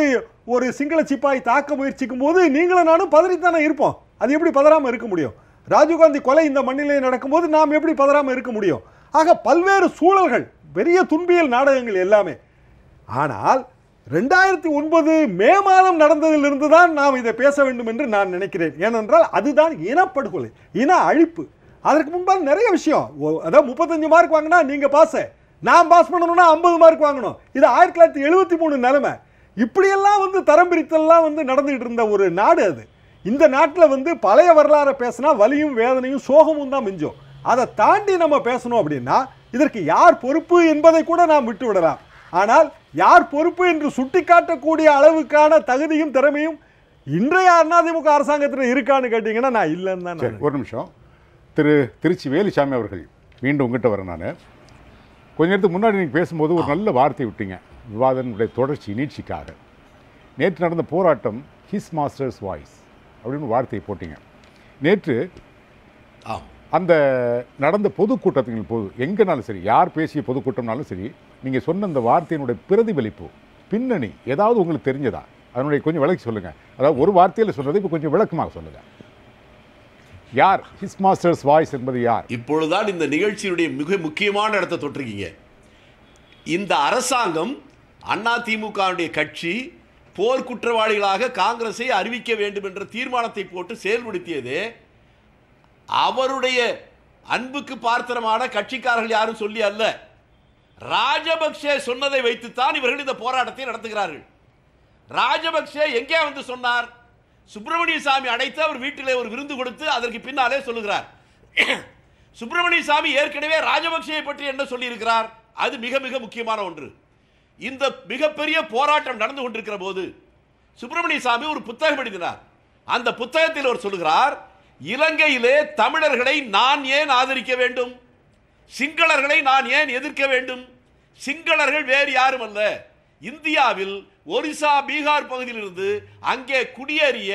ஒரு சிங்கள சிப்பாய் தாக்க முயற்சிக்கும் போது நீங்களும் நானும் பதறித்தானே இருப்போம். அது எப்படி பதறாமல் இருக்க முடியும்? ராஜீவ்காந்தி கொலை இந்த மண்ணிலே நடக்கும்போது நாம் எப்படி பதறாமல் இருக்க முடியும்? ஆக பல்வேறு சூழல்கள், பெரிய துன்பியல் நாடகங்கள் எல்லாமே. ஆனால் 2009 மே மாதம் நடந்ததிலிருந்து தான் நாம் இதை பேச வேண்டும் என்று நான் நினைக்கிறேன். ஏனென்றால் அதுதான் இனப்படுகொலை, இன அழிப்பு. அதற்கு முன்பாக நிறைய விஷயம். அதாவது 35 மார்க் வாங்கினா நீங்கள் பாஸ், நான் பாஸ் பண்ணணும்னா 50 மார்க் வாங்கணும். இது 1973 நிலைமை. இப்படியெல்லாம் வந்து தரம் பிரித்தெல்லாம் வந்து நடந்துகிட்டு இருந்த ஒரு நாடு அது. இந்த நாட்டில் வந்து பழைய வரலாறை பேசினா வலியும் வேதனையும் சோகமும் தான் மிஞ்சோம். அதை தாண்டி நம்ம பேசணும் அப்படின்னா இதற்கு யார் பொறுப்பு என்பதை கூட நாம் விட்டு விடலாம். ஆனால் யார் பொறுப்பு என்று சுட்டிக்காட்டக்கூடிய அளவுக்கான தகுதியும் திறமையும் இன்றைய அதிமுக அரசாங்கத்தில் இருக்கான்னு கேட்டீங்கன்னா நான் இல்லைன்னு தான். ஒரு நிமிஷம், திருச்சி வேலுசாமி அவர்கள், மீண்டும் உங்ககிட்ட வரேன். நான் கொஞ்ச நேரத்துக்கு முன்னாடி நீங்கள் பேசும்போது ஒரு நல்ல வார்த்தை விட்டீங்க, விவாதனுடைய தொடர்ச்சி நீட்சிக்காக. நேற்று நடந்த போராட்டம் ஹிஸ் மாஸ்டர்ஸ் வாய்ஸ் அப்படின்னு வார்த்தையை போட்டிங்க. நேற்று அந்த நடந்த பொதுக்கூட்டத்தின் போது எங்கேனாலும் சரி, யார் பேசிய பொதுக்கூட்டம்னாலும் சரி, நீங்கள் சொன்ன அந்த வார்த்தையினுடைய பிரதிபலிப்பு பின்னணி ஏதாவது உங்களுக்கு தெரிஞ்சதா? அதனுடைய கொஞ்சம் விளக்கி சொல்லுங்கள். அதாவது ஒரு வார்த்தையில் சொன்னதை இப்போ கொஞ்சம் விளக்கமாக சொல்லுங்கள். யார் ஹிஸ் மாஸ்டர்ஸ் வாய்ஸ் என்பது யார்? இப்பொழுதுதான் இந்த நிகழ்ச்சியினுடைய மிக முக்கியமான இடத்தை தொட்டிருக்கீங்க. இந்த அரசாங்கம் அதிமுகவுடைய கட்சி போர் குற்றவாளிகளாக காங்கிரஸை அறிவிக்க வேண்டும் என்ற தீர்மானத்தை போட்டு செயல்படுத்தியது அவருடைய அன்புக்கு பாத்திரமான கட்சிக்காரர்கள் யாரும் சொல்லி அல்ல, ராஜபக்சே சொன்னதை வைத்துத்தான் இவர்கள் இந்த போராட்டத்தை நடத்துகிறார்கள். ராஜபக்சே எங்கே வந்து சொன்னார்? சுப்பிரமணிய சாமி அழைத்து அவர் வீட்டிலே ஒரு விருந்து கொடுத்து அதற்கு பின்னாலே சொல்லுகிறார். சுப்பிரமணிய சாமி ஏற்கனவே ராஜபக்சேயை பற்றி என்ன சொல்லி இருக்கிறார்? அது மிக மிக முக்கியமான ஒன்று. இந்த மிகப்பெரிய போராட்டம் நடந்து கொண்டிருக்கிற போது சுப்பிரமணிய சாமி ஒரு புத்தகம் எழுதினார். அந்த புத்தகத்தில் அவர் சொல்லுகிறார், இலங்கையிலே தமிழர்களை நான் ஏன் ஆதரிக்க வேண்டும், சிங்களர்களை நான் ஏன் எதிர்க்க வேண்டும்? சிங்களர்கள் வேறு யாரும் அல்ல, இந்தியாவில் ஒரிசா பீகார் பகுதியிலிருந்து அங்கே குடியேறிய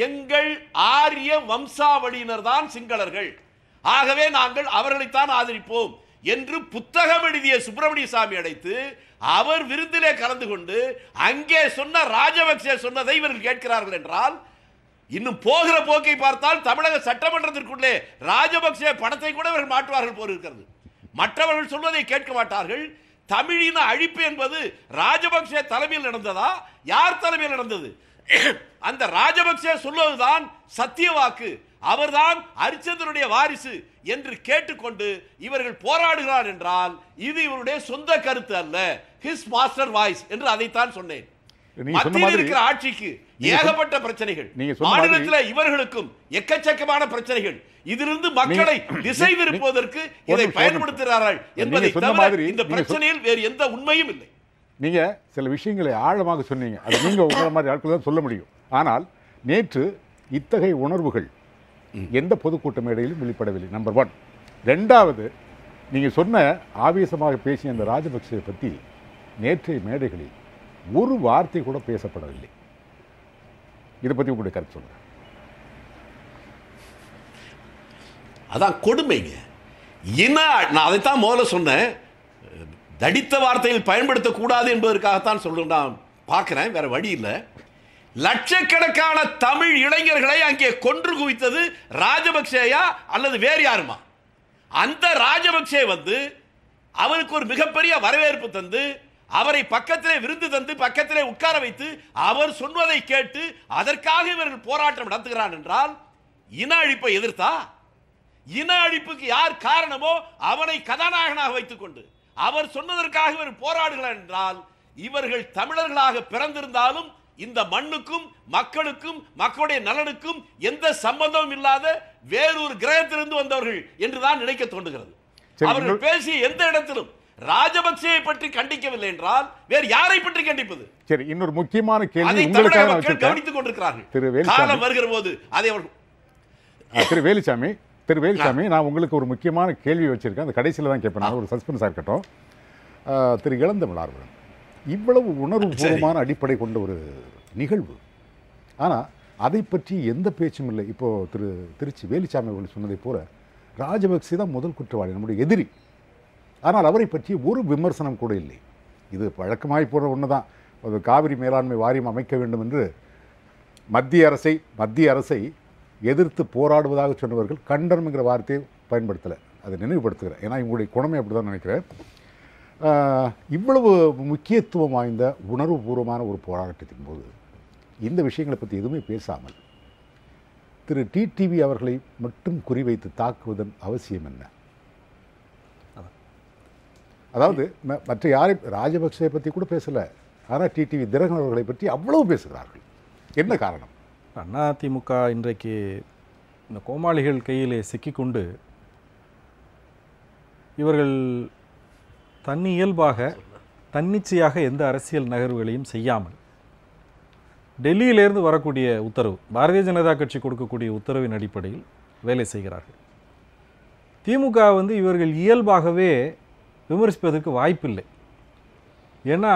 எங்கள் ஆரிய வம்சாவளியினர் தான் சிங்களர்கள். ஆகவே நாங்கள் அவர்களைத்தான் ஆதரிப்போம் என்று புத்தகம் எழுதிய சுப்பிரமணிய சாமி அழைத்து அவர் விருந்திலே கலந்து கொண்டு அங்கே சொன்ன ராஜபக்சே சொன்னதை இவர்கள் கேட்கிறார்கள் என்றால், இன்னும் போகிற போக்கை பார்த்தால் தமிழக சட்டமன்றத்திற்குள்ளே ராஜபக்சே படத்தை கூட இவர்கள் மாற்றுவார்கள் போல் இருக்கிறது. மற்றவர்கள் சொல்வதை கேட்க மாட்டார்கள். தமிழின அழிப்பு என்பது ராஜபக்சே தலைமையில் நடந்ததா, யார் தலைமையில் நடந்தது? அந்த ராஜபக்சே சொல்வதுதான் சத்திய வாக்கு, அவர்தான் ஹரிச்சந்திரனுடைய வாரிசு என்று கேட்டுக்கொண்டு இவர்கள் போராடுகிறார் என்றால் இது இவருடைய சொந்த கருத்து அல்ல, ஹிஸ் மாஸ்டர் வாய்ஸ் என்று அதைத்தான் சொன்னேன். மத்தியில் இருக்கிற ஆட்சிக்கு ஏகப்பட்ட பிரச்சனைகள், மாநிலத்தில் இவர்களுக்கும் எக்கச்சக்கமான பிரச்சனைகள், இதிலிருந்து மக்களை திசை திருப்புவதற்கு இதை பயன்படுத்துகிறார்கள் என்பதை தவிர இந்த பிரச்சனையில் வேறு எந்த உண்மையும் இல்லை. நீங்க சில விஷயங்களை ஆழமாக சொன்னீங்க, அது நீங்க உங்களை மாதிரி ஆட்கள் தான் சொல்ல முடியும். ஆனால் நேற்று இத்தகைய உணர்வுகள் எந்த பொதுக்கூட்ட மேடையிலும் வெளிப்படவில்லை. நம்பர் 1. 2வது, நீங்க சொன்ன ஆவேசமாக பேசிய அந்த ராஜபக்சே பற்றி நேற்றைய மேடைகளில் ஒரு வார்த்தை கூட பேசப்படவில்லை. இதை பற்றி உங்களுடைய கருத்து சொல்லுங்க. அதான் கொடுமைங்க. நான் அதைத்தான் முதல்ல சொன்னேன், தடித்த வார்த்தையில் பயன்படுத்தக்கூடாது என்பதற்காகத்தான் சொல்றேன். நான் பார்க்கிறேன், வேற வழி இல்லை. லட்சக்கணக்கான தமிழ் இளைஞர்களை அங்கே கொன்று குவித்தது ராஜபக்சேயா அல்லது வேறு யாருமா? அந்த ராஜபக்சே வந்து அவருக்கு ஒரு மிகப்பெரிய வரவேற்பு தந்து அவரை பக்கத்திலே விருந்து தந்து பக்கத்திலே உட்கார வைத்து அவர் சொன்னதை கேட்டு அதற்காக இவர்கள் போராட்டம் நடத்துகிறார் என்றால் இன அழிப்பை எதிர்த்தா? இன அழிப்புக்கு யார் காரணமோ அவனை கதாநாயகனாக வைத்துக் கொண்டு அவர் சொன்னதற்காக இவர் போராடுகிறார் என்றால் இவர்கள் தமிழர்களாக பிறந்திருந்தாலும் இந்த மண்ணுக்கும் மக்களுக்கும் மக்களுடைய நலனுக்கும் எந்த சம்பந்தமும் இல்லாத வேறொரு கிரகத்திலிருந்து வந்தவர்கள் என்றுதான் நினைக்க தோன்றுகிறது. அவர்கள் பேசி எந்த இடத்திலும் ராஜபக்சேயை பற்றி கண்டிக்கவில்லை என்றால் வேறு யாரை பற்றி கண்டிப்பது? சரி, இன்னொரு முக்கியமான கேள்வி உங்களுக்காக மக்கள் கவனித்துக் கொண்டிருக்கிறார்கள். காலம் வருகிற போது அதை திரு வேலுசாமி, நான் உங்களுக்கு ஒரு முக்கியமான கேள்வி வச்சிருக்கேன். அந்த கடைசியில் தான் கேட்பேன், ஒரு சஸ்பென்ஸாக இருக்கட்டும். திரு இளந்தமிழார்வன், இவ்வளவு உணர்வுபூர்வமான அடிப்படை கொண்ட ஒரு நிகழ்வு, ஆனால் அதை பற்றி எந்த பேச்சும் இல்லை. இப்போது திருச்சி வேலுசாமி அவர்கள் சொன்னதை போல ராஜபக்சே தான் முதல் குற்றவாளி, நம்முடைய எதிரி. ஆனால் அவரை பற்றி ஒரு விமர்சனம் கூட இல்லை. இது வழக்கமாய் போகிற ஒன்று தான். அது காவிரி மேலாண்மை வாரியம் அமைக்க வேண்டும் என்று மத்திய அரசை எதிர்த்து போராடுவதாக சொன்னவர்கள் கண்டனம்ங்கிற வார்த்தையை பயன்படுத்தலை. அதை நினைவுபடுத்துகிறேன், ஏன்னா இவங்களுடைய குணமே அப்படி தான் நினைக்கிறேன். இவ்வளவு முக்கியத்துவம் வாய்ந்த உணர்வுபூர்வமான ஒரு போராட்டத்தின் போது இந்த விஷயங்களை பற்றி எதுவுமே பேசாமல் திரு டிடிவி அவர்களை மட்டும் குறிவைத்து தாக்குவதன் அவசியம் என்ன? அதாவது மற்ற யாரை, ராஜபக்சே பற்றி கூட பேசலை, ஆனால் டிடிவி தினகரன் அவர்களை பற்றி அவ்வளவு பேசுகிறார்கள். என்ன காரணம்? அதிமுக இன்றைக்கு இந்த கோமாளிகள் கையிலே சிக்கிக்கொண்டு இவர்கள் தன்னிச்சையாக எந்த அரசியல் நகர்வுகளையும் செய்யாமல் டெல்லியிலேருந்து வரக்கூடிய உத்தரவு, பாரதிய ஜனதா கட்சி கொடுக்கக்கூடிய உத்தரவின் அடிப்படையில் வேலை செய்கிறார்கள். திமுக வந்து இவர்கள் இயல்பாகவே விமர்சிப்பதற்கு வாய்ப்பில்லை. ஏன்னா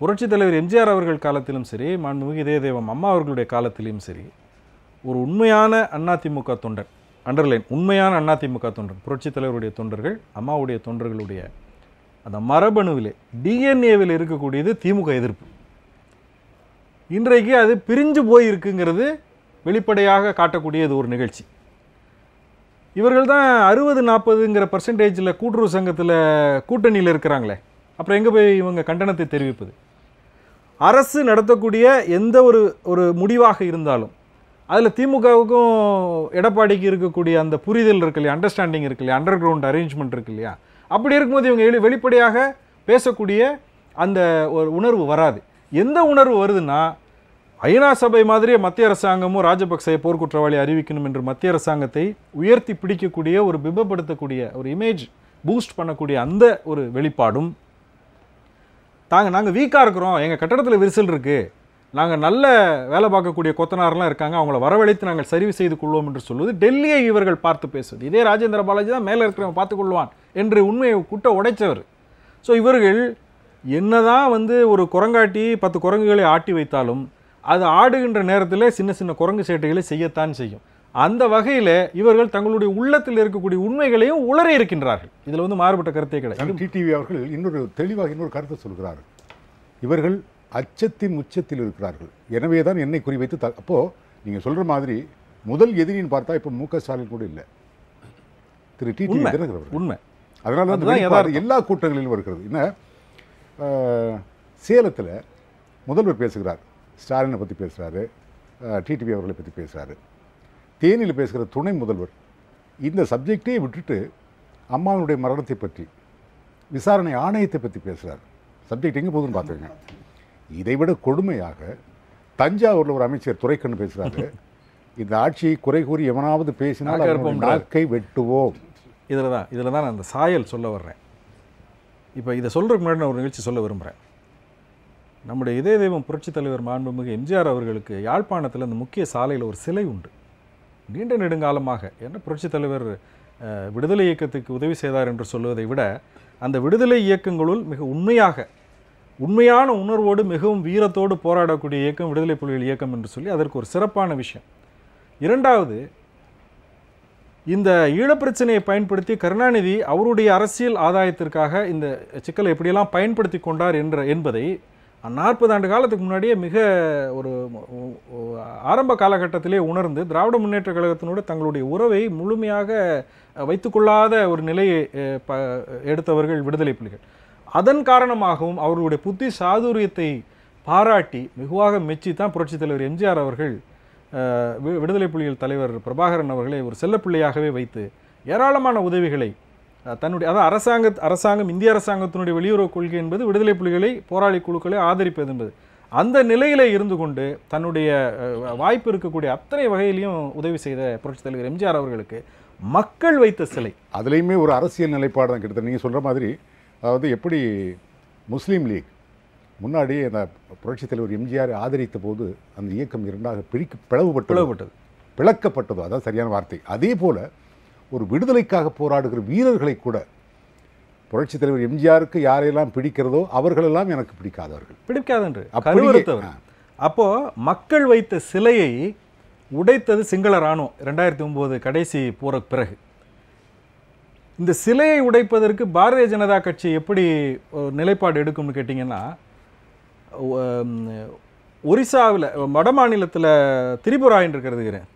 புரட்சித் தலைவர் எம்ஜிஆர் அவர்கள் காலத்திலும் சரி, மாண்புமிகு இதய தெய்வம் அம்மா அவர்களுடைய காலத்திலும் சரி, ஒரு உண்மையான அதிமுக தொண்டன், அண்டர்லைன் உண்மையான அதிமுக தொண்டன், புரட்சித் தலைவருடைய தொண்டர்கள், அம்மாவுடைய தொண்டர்களுடைய அந்த மரபணுவிலே டிஎன்ஏவில் இருக்கக்கூடியது திமுக எதிர்ப்பு. இன்றைக்கு அது பிரிஞ்சு போயிருக்குங்கிறது வெளிப்படையாக காட்டக்கூடியது ஒரு நிகழ்ச்சி. இவர்கள் தான் 60-40ங்கிற பர்சன்டேஜில் கூட்டுறவு சங்கத்தில் கூட்டணியில் இருக்கிறாங்களே, அப்புறம் எங்கே போய் இவங்க கண்டனத்தை தெரிவிப்பது? அரசு நடத்தக்கூடிய எந்த ஒரு முடிவாக இருந்தாலும் அதில் திமுகவுக்கும் எடப்பாடிக்கு இருக்கக்கூடிய அந்த புரிதல் இருக்கு இல்லையா, அண்டர்ஸ்டாண்டிங் இருக்கு இல்லையா, அண்டர் கிரவுண்ட் அரேஞ்ச்மெண்ட் இருக்கு இல்லையா, அப்படி இருக்கும்போது இவங்க வெளிப்படையாக பேசக்கூடிய அந்த ஒரு உணர்வு வராது. எந்த உணர்வு வருதுன்னா, ஐநா சபை மாதிரியே மத்திய அரசாங்கமும் ராஜபக்சே போர்க்குற்றவாளி அறிவிக்கணும் என்று மத்திய அரசாங்கத்தை உயர்த்தி பிடிக்கக்கூடிய ஒரு பிம்பப்படுத்தக்கூடிய ஒரு இமேஜ் பூஸ்ட் பண்ணக்கூடிய அந்த ஒரு வெளிப்பாடும், நாங்கள் வீக்காக இருக்கிறோம், எங்கள் கட்டடத்தில் விரிசல் இருக்குது, நாங்கள் நல்ல வேலை பார்க்கக்கூடிய கொத்தனாரெலாம் இருக்காங்க, அவங்கள வரவழைத்து நாங்கள் சரிவு செய்து கொள்வோம் என்று சொல்வது டெல்லியை இவர்கள் பார்த்து பேசுவது. இதே ராஜேந்திர பாலாஜி தான் மேலே இருக்கிறவங்க பார்த்துக்கொள்வான் என்று உண்மையை குட்ட உடைச்சவர். ஸோ இவர்கள் என்னதான் ஒரு குரங்காட்டி 10 குரங்குகளை ஆட்டி வைத்தாலும் அது ஆடுகின்ற நேரத்தில் சின்ன சின்ன குரங்கு சேட்டைகளை செய்யத்தான் செய்யும். அந்த வகையில் இவர்கள் தங்களுடைய உள்ளத்தில் இருக்கக்கூடிய உண்மைகளையும் உளர இருக்கின்றார்கள். இதில் மாறுபட்ட கருத்தே கிடையாது. டிடிவி அவர்கள் தெளிவாக இன்னொரு கருத்தை சொல்கிறார்கள். இவர்கள் அச்சத்தின் உச்சத்தில் இருக்கிறார்கள், எனவே தான் என்னை குறிவைத்து அப்போது நீங்கள் சொல்கிற மாதிரி முதல் எதிரின்னு பார்த்தா இப்போ மு க ஸ்டாலின் கூட இல்லை, திரு டிடிவி தினகரன். உண்மை. அதனால தான் எல்லா கூட்டங்களிலும் வருகிறது. என்ன, சேலத்தில் முதல்வர் பேசுகிறார், ஸ்டாலினை பற்றி பேசுகிறாரு, டிடிவி அவர்களை பற்றி பேசுகிறாரு. தேனியில் பேசுகிற துணை முதல்வர் இந்த சப்ஜெக்டே விட்டுட்டு அம்மாவுடைய மரணத்தை பற்றி, விசாரணை ஆணையத்தை பற்றி பேசுகிறார். சப்ஜெக்ட் எங்கே போகுதுன்னு பார்த்துக்கங்க. இதைவிட கொடுமையாக தஞ்சாவூரில் ஒரு அமைச்சர் துரைக்கண்ணு பேசுகிறாரு, இந்த ஆட்சியை குறை கூறி எவனாவது பேசினால் நாக்கை வெட்டுவோம். இதில் தான் நான் அந்த சாயல் சொல்ல வர்றேன். இப்போ இதை சொல்கிறதுக்கு முன்னாடி நான் ஒரு நிகழ்ச்சி சொல்ல விரும்புகிறேன். நம்முடைய இதய தெய்வம் புரட்சித் தலைவர் மாண்புமிகு எம்ஜிஆர் அவர்களுக்கு யாழ்ப்பாணத்தில் அந்த முக்கிய சாலையில் ஒரு சிலை உண்டு. நீண்ட நெடுங்காலமாக என்ன புரட்சித் தலைவர் விடுதலை இயக்கத்துக்கு உதவி செய்தார் என்று சொல்வதை விட, அந்த விடுதலை இயக்கங்களுள் மிக உண்மையான உணர்வோடு மிகவும் வீரத்தோடு போராடக்கூடிய இயக்கம் விடுதலை புலிகள் இயக்கம் என்று சொல்லி அதற்கு ஒரு சிறப்பான விஷயம். இரண்டாவது, இந்த ஈழப்பிரச்சனையை பயன்படுத்தி கருணாநிதி அவருடைய அரசியல் ஆதாயத்திற்காக இந்த சிக்கலை எப்படியெல்லாம் பயன்படுத்தி கொண்டார் என்பதை 40 ஆண்டு காலத்துக்கு முன்னாடியே மிக ஒரு ஆரம்ப காலகட்டத்திலே உணர்ந்து திராவிட முன்னேற்ற கழகத்தினோடு தங்களுடைய உறவை முழுமையாக வைத்துக்கொள்ளாத ஒரு நிலையை எடுத்தவர்கள் விடுதலை புலிகள். அதன் காரணமாகவும் அவர்களுடைய புத்தி சாதுரியத்தை பாராட்டி மிகுவாக மெச்சி தான் புரட்சித் தலைவர் எம்ஜிஆர் அவர்கள் விடுதலை புலிகள் தலைவர் பிரபாகரன் அவர்களை ஒரு செல்லப்பிள்ளையாகவே வைத்து ஏராளமான உதவிகளை தன்னுடைய, அதாவது அரசாங்கம் இந்திய அரசாங்கத்தினுடைய வெளியுறவு கொள்கை என்பது விடுதலை புலிகளை போராளி குழுக்களை ஆதரிப்பது என்பது, அந்த நிலையிலே இருந்து கொண்டு தன்னுடைய வாய்ப்பு இருக்கக்கூடிய அத்தனை வகையிலையும் உதவி செய்த புரட்சித் தலைவர் எம்ஜிஆர் அவர்களுக்கு மக்கள் வைத்த சிலை. அதுலேயுமே ஒரு அரசியல் நிலைப்பாடு தான் கிட்டத்தட்ட நீங்கள் சொல்கிற மாதிரி. அதாவது எப்படி முஸ்லீம் லீக் முன்னாடி அந்த புரட்சித் தலைவர் எம்ஜிஆர் ஆதரித்த போது அந்த இயக்கம் இரண்டாக பிளக்கப்பட்டது, அதான் சரியான வார்த்தை. அதே போல் ஒரு விடுதலைக்காக போராடுகிற வீரர்களை கூட புரட்சித் தலைவர் எம்ஜிஆருக்கு யாரையெல்லாம் பிடிக்கிறதோ அவர்களெல்லாம் எனக்கு பிடிக்காதவர்கள். அப்போ மக்கள் வைத்த சிலையை உடைத்தது சிங்கள இராணுவம் 2009 கடைசி போற பிறகு. இந்த சிலையை உடைப்பதற்கு பாரதிய ஜனதா கட்சி எப்படி நிலைப்பாடு எடுக்கும்னு கேட்டிங்கன்னா, ஒரிசாவில் வட மாநிலத்தில் திரிபுரா என்று கருதுகிறேன்,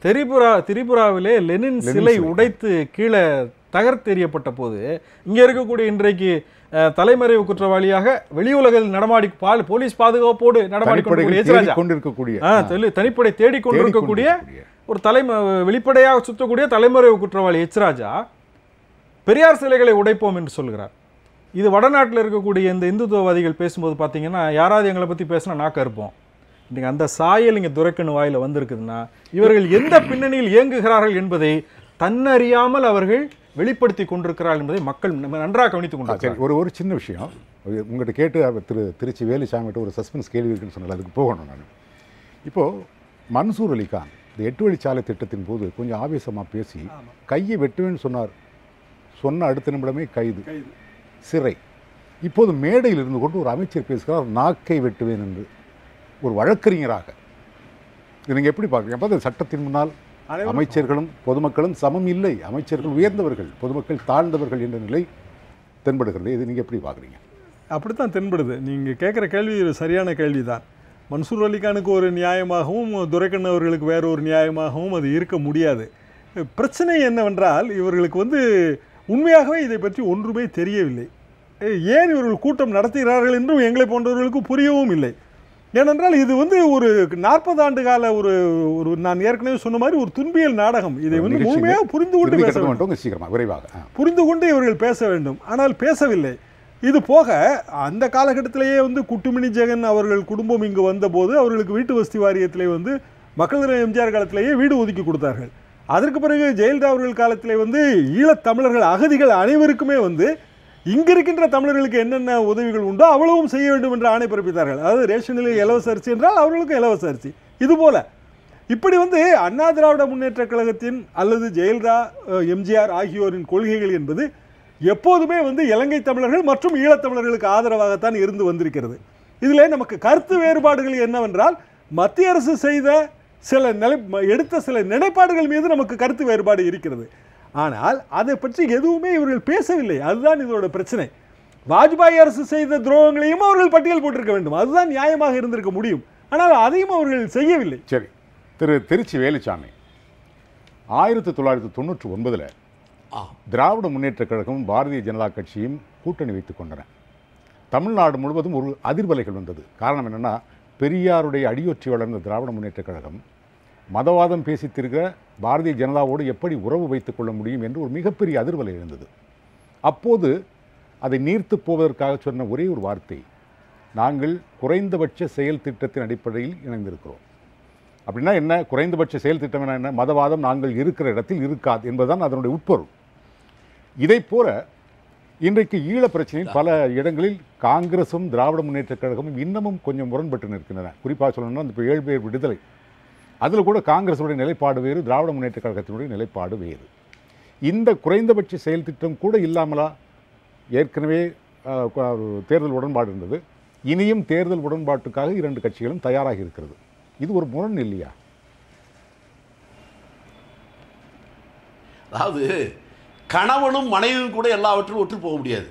திரிபுராவிலே லெனின் சிலை உடைத்து கீழே தகர்த்தெறியப்பட்ட போது இங்கே இருக்கக்கூடிய இன்றைக்கு தலைமறைவு குற்றவாளியாக வெளியுலகில் நடமாடி போலீஸ் பாதுகாப்போடு நடமாடி கொண்டிருக்கக்கூடிய தனிப்படை தேடிக்கொண்டிருக்கக்கூடிய ஒரு வெளிப்படையாக சுத்தக்கூடிய தலைமறைவு குற்றவாளி எச் ராஜா பெரியார் சிலைகளை உடைப்போம் என்று சொல்கிறார். இது வடநாட்டில் இருக்கக்கூடிய இந்த இந்துத்துவவாதிகள் பேசும்போது பார்த்தீங்கன்னா, யாராவது எங்களை பற்றி பேசினா நாக்க இருப்போம். இன்றைக்கு அந்த சாயல் இங்கே துரைக்கண்ணு வாயில் வந்திருக்குதுன்னா, இவர்கள் எந்த பின்னணியில் இயங்குகிறார்கள் என்பதை தன்னறியாமல் அவர்கள் வெளிப்படுத்தி கொண்டிருக்கிறார்கள் என்பதை மக்கள் நன்றாக கவனித்துக் கொண்டிருக்கிறார்கள். ஒரு சின்ன விஷயம் உங்கள்கிட்ட கேட்டு திருச்சி வேலுசாமிகிட்ட ஒரு சஸ்பென்ஸ் கேள்வி இருக்குன்னு சொன்னால அதுக்கு போகணும். நான் இப்போது மன்சூர் அலிகான் இந்த 8 வழிச்சாலை திட்டத்தின் போது கொஞ்சம் ஆவேசமாக பேசி கையை வெட்டுவேன்னு சொன்ன அடுத்த நிமிடமே கைது, சிறை. இப்போது மேடையில் இருந்து கொண்டு ஒரு அமைச்சர் பேசுகிறார் நாக்கை வெட்டுவேன் என்று, ஒரு வழக்கறிஞராக. இது நீங்கள் எப்படி பார்க்குறீங்க? அப்போ சட்டத்தின் முன்னால் அமைச்சர்களும் பொதுமக்களும் சமம் இல்லை. அமைச்சர்கள் உயர்ந்தவர்கள், பொதுமக்கள் தாழ்ந்தவர்கள் என்ற நிலை தென்படுகிறது. இது நீங்கள் எப்படி பார்க்குறீங்க? அப்படித்தான் தென்படுது. நீங்கள் கேட்குற கேள்வி சரியான கேள்வி தான். மன்சூர் அலிகானுக்கு ஒரு நியாயமாகவும் துரைக்கண்ணு அவர்களுக்கு வேற ஒரு நியாயமாகவும் அது இருக்க முடியாது. பிரச்சனை என்னவென்றால் இவர்களுக்கு உண்மையாகவே இதை பற்றி ஒன்றுமே தெரியவில்லை. ஏன் இவர்கள் கூட்டம் நடத்துகிறார்கள் என்றும் எங்களை போன்றவர்களுக்கு புரியவும் இல்லை. ஏனென்றால் இது ஒரு 40 ஆண்டு கால ஒரு நான் ஏற்கனவே சொன்ன மாதிரி ஒரு துன்பியல் நாடகம். இதை முழுமையாக புரிந்து கொண்டு பேச வேண்டும். சீக்கிரமாக விரைவாக புரிந்து கொண்டு இவர்கள் பேச வேண்டும். ஆனால் பேசவில்லை. இது போக அந்த காலகட்டத்திலேயே குட்டுமினி ஜெகன் அவர்கள் குடும்பம் இங்கு வந்தபோது அவர்களுக்கு வீட்டு வசதி வாரியத்திலே மக்கள் தின எம்ஜிஆர் காலத்திலேயே வீடு ஒதுக்கி கொடுத்தார்கள். அதற்கு பிறகு ஜெயலலிதா அவர்கள் காலத்திலே ஈழத்தமிழர்கள் அகதிகள் அனைவருக்குமே இங்க இருக்கின்ற தமிழர்களுக்கு என்னென்ன உதவிகள் உண்டோ அவ்வளவும் செய்ய வேண்டும் என்று ஆணை பிறப்பித்தார்கள். அதாவது ரேஷனில் இலவச அரிசி என்றால் அவர்களுக்கும் இலவச அரிசி. இதுபோல இப்படி அண்ணா திராவிட முன்னேற்ற கழகத்தின் அல்லது ஜெயலலிதா எம்ஜிஆர் ஆகியோரின் கொள்கைகள் என்பது எப்போதுமே இலங்கை தமிழர்கள் மற்றும் ஈழத்தமிழர்களுக்கு ஆதரவாகத்தான் இருந்து வந்திருக்கிறது. இதில் நமக்கு கருத்து வேறுபாடுகள் என்னவென்றால் மத்திய அரசு செய்த எடுத்த சில நிலைப்பாடுகள் மீது நமக்கு கருத்து வேறுபாடு இருக்கிறது. ஆனால் அதை பற்றி எதுவுமே இவர்கள் பேசவில்லை. அதுதான் இதோட பிரச்சனை. வாஜ்பாய் அரசு செய்த துரோகங்களையும் அவர்கள் பட்டியல் போட்டிருக்க வேண்டும். அதுதான் நியாயமாக இருந்திருக்க முடியும். ஆனால் அதையும் அவர்கள் செய்யவில்லை. சரி, திருச்சி வேலுச்சாமி 1999 திராவிட முன்னேற்ற கழகமும் பாரதிய ஜனதா கட்சியும் கூட்டணி வைத்துக் கொண்டன. தமிழ்நாடு முழுவதும் ஒரு அதிர்வலைகள் வந்தது. காரணம் என்னென்னா, பெரியாருடைய அடியொற்றி வளர்ந்த திராவிட முன்னேற்ற கழகம் மதவாதம் பேசித்திருக்கிற பாரதிய ஜனதாவோடு எப்படி உறவு வைத்துக் கொள்ள முடியும் என்று ஒரு மிகப்பெரிய அதிர்வலை இருந்தது. அப்போது அதை நீர்த்து போவதற்காக சொன்ன ஒரே ஒரு வார்த்தை, நாங்கள் குறைந்தபட்ச செயல் திட்டத்தின் அடிப்படையில் இணைந்திருக்கிறோம். அப்படின்னா என்ன? குறைந்தபட்ச செயல் திட்டம் என்ன? மதவாதம் நாங்கள் இருக்கிற இடத்தில் இருக்காது என்பதுதான் அதனுடைய உட்பொருள். இதை போல இன்றைக்கு ஈழ பிரச்சனையில் பல இடங்களில் காங்கிரசும் திராவிட முன்னேற்ற கழகமும் இன்னமும் கொஞ்சம் முரண்பட்டு நிற்கின்றன. குறிப்பாக சொல்லணும்னா இப்போ 7 பேர் விடுதலை, அதில் கூட காங்கிரஸுடைய நிலைப்பாடு வேறு, திராவிட முன்னேற்ற கழகத்தினுடைய நிலைப்பாடு வேறு. இந்த குறைந்தபட்ச செயல் திட்டம் கூட இல்லாமலா ஏற்கனவே தேர்தல் உடன்பாடு இருந்தது. இனியும் தேர்தல் உடன்பாட்டுக்காக 2 கட்சிகளும் தயாராகி இருக்கிறது. இது ஒரு முரண் இல்லையா? அதாவது கணவனும் மனைவியும் கூட எல்லாவற்றும் ஒற்று போக முடியாது.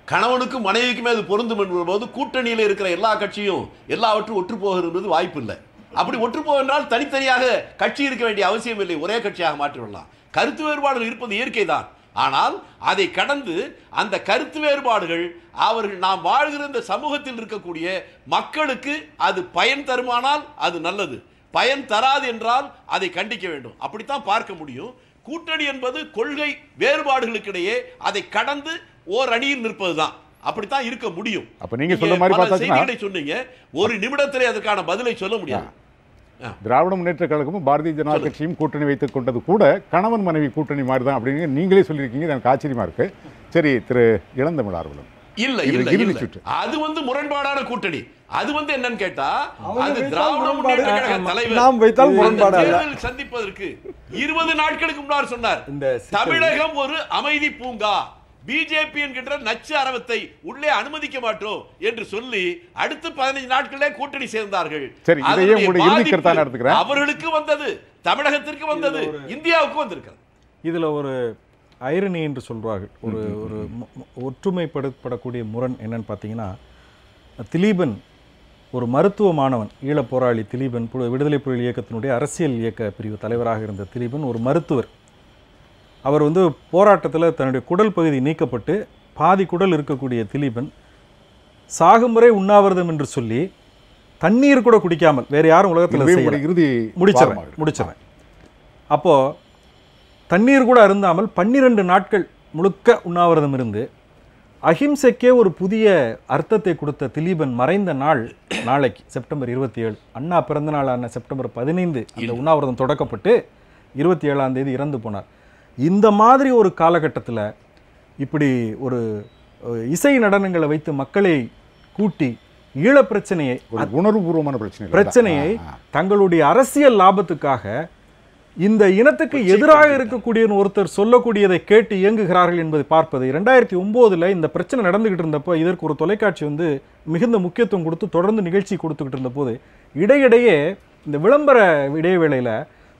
கணவனுக்கும் மனைவிக்குமே அது பொருந்தும் என்பது கூட்டணியில் இருக்கிற எல்லா கட்சியும் எல்லாவற்றும் ஒற்று போகிறது வாய்ப்பு இல்லை. அப்படி ஒற்று போவென்றால் தனித்தனியாக கட்சி இருக்க வேண்டிய அவசியம் இல்லை, ஒரே கட்சியாக மாற்றிவிடலாம். கருத்து வேறுபாடுகள் இருப்பது இயற்கை தான். ஆனால் அதை கடந்து அந்த கருத்து வேறுபாடுகள் அவர்கள் நாம் வாழ்கிற இந்த சமூகத்தில் இருக்கக்கூடிய மக்களுக்கு அது பயன் தருமானால் அது நல்லது, பயன் தராது என்றால் அதை கண்டிக்க வேண்டும். அப்படித்தான் பார்க்க முடியும். கூட்டணி என்பது கொள்கை வேறுபாடுகளுக்கிடையே அதை கடந்து ஓர் அணியில் நிற்பதுதான். அப்படித்தான் இருக்க முடியும். அப்ப நீங்க சொல்ற மாதிரி பார்த்தா சொன்னீங்க, ஒரு நிமிடத்திலே அதற்கான பதிலை சொல்ல முடியாது. திராவிட முன்னேற்ற கழகமும் பாரதிய ஜனதா கட்சியும் கூட்டணி வைத்துக் கொண்டது கூட கணவன் மனைவி கூட்டணி மாதிரி தான் அப்படின்னு நீங்களே சொல்லியிருக்கீங்க. எனக்கு ஆச்சரியமா இருக்கு. சரி, திரு இளந்தமிழ் ஆர்வலர், அது முரண்பாடான கூட்டணி. அது என்னன்னு கேட்டா, அது திராவிட முன்னேற்ற கழக தலைவர் நாம் வைத்தால் முரண்பாடு சந்திப்பதற்கு 20 நாட்களுக்கு முன்னால் சொன்னார், தமிழகம் ஒரு அமைதி பூங்கா, பிஜேபி என்கின்ற நச்சு அரவத்தை உள்ளே அனுமதிக்க மாட்டோம் என்று சொல்லி அடுத்து 15 நாட்களே கூட்டணி சேர்ந்தார்கள். அவர்களுக்கு வந்தது, தமிழகத்திற்கு வந்தது, இந்தியாவுக்கு வந்திருக்கிறது. இதுல ஒரு ஐரணி என்று சொல்வார்கள், ஒரு ஒற்றுமைப்படுத்தப்படக்கூடிய முரண் என்னன்னு பார்த்தீங்கன்னா, திலீபன் ஒரு மருத்துவ மாணவன், ஈழ போராளி திலீபன், விடுதலை புலிகள் இயக்கத்தினுடைய அரசியல் இயக்க பிரிவு தலைவராக இருந்த திலீபன் ஒரு மருத்துவர். அவர் போராட்டத்தில் தன்னுடைய குடல் பகுதி நீக்கப்பட்டு பாதி குடல் இருக்கக்கூடிய திலீபன் சாகுமுறை உண்ணாவிரதம் என்று சொல்லி தண்ணீர் கூட குடிக்காமல், வேறு யாரும் உலகத்தில் முடிச்சிடறேன் அப்போ தண்ணீர் கூட அருந்தாமல் 12 நாட்கள் முழுக்க உண்ணாவிரதம் இருந்து அஹிம்சைக்கே ஒரு புதிய அர்த்தத்தை கொடுத்த திலீபன் மறைந்த நாளைக்கு செப்டம்பர் 27, அண்ணா பிறந்த நாளான செப்டம்பர் 15 அந்த உண்ணாவிரதம் தொடக்கப்பட்டு 27ஆம் தேதி இறந்து போனார். இந்த மாதிரி ஒரு காலகட்டத்தில் இப்படி ஒரு இசை நடனங்களை வைத்து மக்களை கூட்டி ஈழ பிரச்சனையை, உணர்வுபூர்வமான பிரச்சனையை தங்களுடைய அரசியல் லாபத்துக்காக இந்த இனத்துக்கு எதிராக இருக்கக்கூடிய ஒருத்தர் சொல்லக்கூடியதை கேட்டு இயங்குகிறார்கள் என்பதை பார்ப்பது. 2009 இந்த பிரச்சனை நடந்துகிட்டு இருந்தப்போ இதற்கு ஒரு தொலைக்காட்சி மிகுந்த முக்கியத்துவம் கொடுத்து தொடர்ந்து நிகழ்ச்சி கொடுத்துக்கிட்டு இருந்த போது இடையிடையே இந்த விளம்பர இடைவேளையில்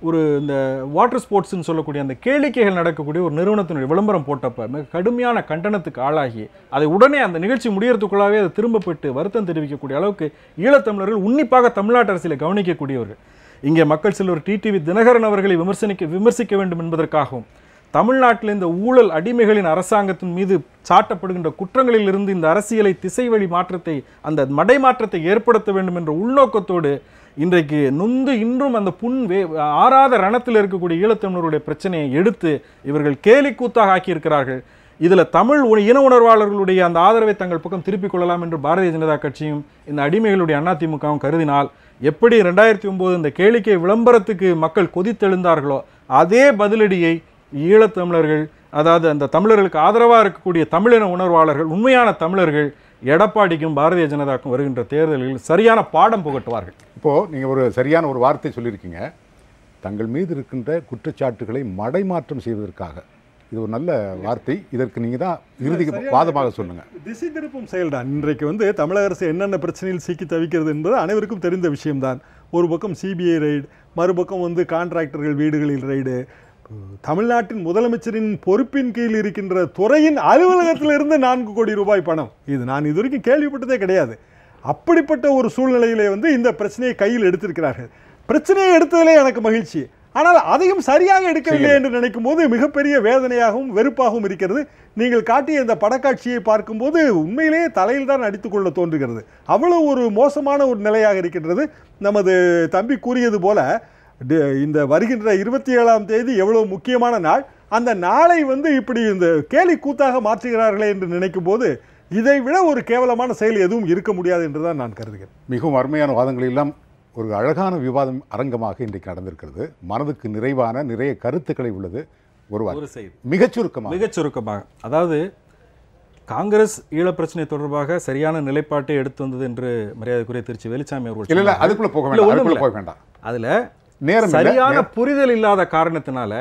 ஒரு இந்த வாட்டர் ஸ்போர்ட்ஸ்னு சொல்லக்கூடிய அந்த கேளிக்கைகள் நடக்கக்கூடிய ஒரு நிறுவனத்தினுடைய விளம்பரம் போட்டப்ப மிக கடுமையான கண்டனத்துக்கு ஆளாகி அதை உடனே அந்த நிகழ்ச்சி முடியறதுக்குள்ளாவே அதை திரும்பப்பட்டு வருத்தம் தெரிவிக்கக்கூடிய அளவுக்கு ஈழத்தமிழர்கள் உன்னிப்பாக தமிழ்நாட்டு அரசியலை கவனிக்கக்கூடியவர்கள். இங்கே மக்கள் செல்வர் டிடிவி தினகரன் அவர்களை விமர்சிக்க வேண்டும் என்பதற்காகவும் தமிழ்நாட்டில் இந்த ஊழல் அடிமைகளின் அரசாங்கத்தின் மீது சாட்டப்படுகின்ற குற்றங்களில் இருந்து இந்த அரசியலை திசைவழி மாற்றத்தை அந்த மடைமாற்றத்தை ஏற்படுத்த வேண்டும் என்ற உள்நோக்கத்தோடு இன்றைக்கு நொந்து இன்றும் அந்த ஆறாத ரணத்தில் இருக்கக்கூடிய ஈழத்தமிழருடைய பிரச்சனையை எடுத்து இவர்கள் கேலிக்கூத்தாக ஆக்கியிருக்கிறார்கள். இதில் தமிழ் இன உணர்வாளர்களுடைய அந்த ஆதரவை தங்கள் பக்கம் திருப்பிக் கொள்ளலாம் என்று பாரதிய ஜனதா கட்சியும் இந்த அடிமைகளுடைய அதிமுகவும் கருதினால் எப்படி 2009 இந்த கேளிக்கை விளம்பரத்துக்கு மக்கள் கொதித்தெழுந்தார்களோ அதே பதிலடியை ஈழத்தமிழர்கள், அதாவது அந்த தமிழர்களுக்கு ஆதரவாக இருக்கக்கூடிய தமிழின உணர்வாளர்கள், உண்மையான தமிழர்கள் எடப்பாடிக்கும் பாரதிய ஜனதாக்கும் வருகின்ற தேர்தலில் சரியான பாடம் புகட்டுவார்கள். இப்போது நீங்கள் ஒரு சரியான ஒரு வார்த்தை சொல்லியிருக்கீங்க. தங்கள் மீது இருக்கின்ற குற்றச்சாட்டுகளை மடைமாற்றம் செய்வதற்காக. இது ஒரு நல்ல வார்த்தை. இதற்கு நீங்கள் தான் இறுதி வாதமாக சொல்லுங்கள். திசை திருப்பும் செயல்தான். இன்றைக்கு வந்து தமிழக அரசு என்னென்ன பிரச்சனையில் சிக்கி தவிக்கிறது என்பது அனைவருக்கும் தெரிந்த விஷயம்தான். ஒரு பக்கம் சிபிஐ ரைடு, மறுபக்கம் வந்து கான்ட்ராக்டர்கள் வீடுகளில் ரைடு, தமிழ்நாட்டின் முதலமைச்சரின் பொறுப்பின் கீழ் இருக்கின்ற துறையின் அலுவலகத்திலிருந்து 4 கோடி ரூபாய் பணம். இது நான் இதுவரைக்கும் கேள்விப்பட்டதே கிடையாது. அப்படிப்பட்ட ஒரு சூழ்நிலையிலே வந்து இந்த பிரச்சனையை கையில் எடுத்திருக்கிறார்கள். பிரச்சனையை எடுத்ததிலே எனக்கு மகிழ்ச்சி. ஆனால் அதையும் சரியாக எடுக்கவில்லை என்று நினைக்கும் போது மிகப்பெரிய வேதனையாகவும் வெறுப்பாகவும் இருக்கிறது. நீங்கள் காட்டிய இந்த படக்காட்சியை பார்க்கும்போது உண்மையிலேயே தலையில் தான் அடித்துக்கொள்ள தோன்றுகிறது. அவ்வளவு ஒரு மோசமான ஒரு நிலையாக இருக்கின்றது. நமது தம்பி கூறியது போல இந்த வருகின்ற 27ஆம் தேதி எவ்வளவு முக்கியமான நாள். அந்த நாளை வந்து இப்படி இந்த கேலி கூத்தாக மாற்றுகிறார்களே என்று நினைக்கும் போது இதை விட ஒரு கேவலமான செயல் எதுவும் இருக்க முடியாது என்றுதான் நான் கருதுகிறேன். மிகவும் அருமையான வாதங்கள் எல்லாம் ஒரு அழகான விவாதம் அரங்கமாக இன்றைக்கு நடந்திருக்கிறது. மனதுக்கு நிறைவான நிறைய கருத்துக்களை உள்ளது. ஒரு செய்தி மிகச் சுருக்கமாக, அதாவது காங்கிரஸ் ஈழப்பிரச்சனை தொடர்பாக சரியான நிலைப்பாட்டை எடுத்து வந்தது என்று மரியாதைக்குரிய திருச்சி வேலுச்சாமி அவர்கள் அதுக்குள்ள போக வேண்டாம். அதுல சரியான புரிதல் இல்லாத காரணத்தினால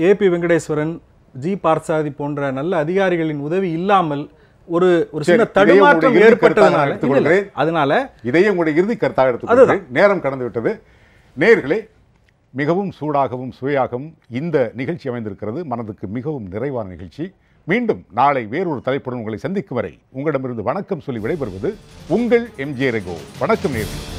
ஏபி வெங்கடேஸ்வரன், ஜி பார்சாதி போன்ற நல்ல அதிகாரிகளின் உதவி இல்லாமல் ஒரு சின்ன தடுமாற்றம் ஏற்பட்டதனால அதனால இதையே உங்களுடைய இறுதி கருத்தாக எடுத்துக்கொள்கிறேன். நேரம் கடந்து விட்டது. நேயர்களே, மிகவும் சூடாகவும் சுவையாகவும் இந்த நிகழ்ச்சி அமைந்திருக்கிறது. மனதுக்கு மிகவும் நிறைவான நிகழ்ச்சி. மீண்டும் நாளை வேறொரு தலைப்புடன் உங்களை சந்திக்கும் வரை உங்களிடமிருந்து வணக்கம் சொல்லி விடைபெறுவது உங்கள் எம்ஜே ரெகோ. வணக்கம் நேயர்களே.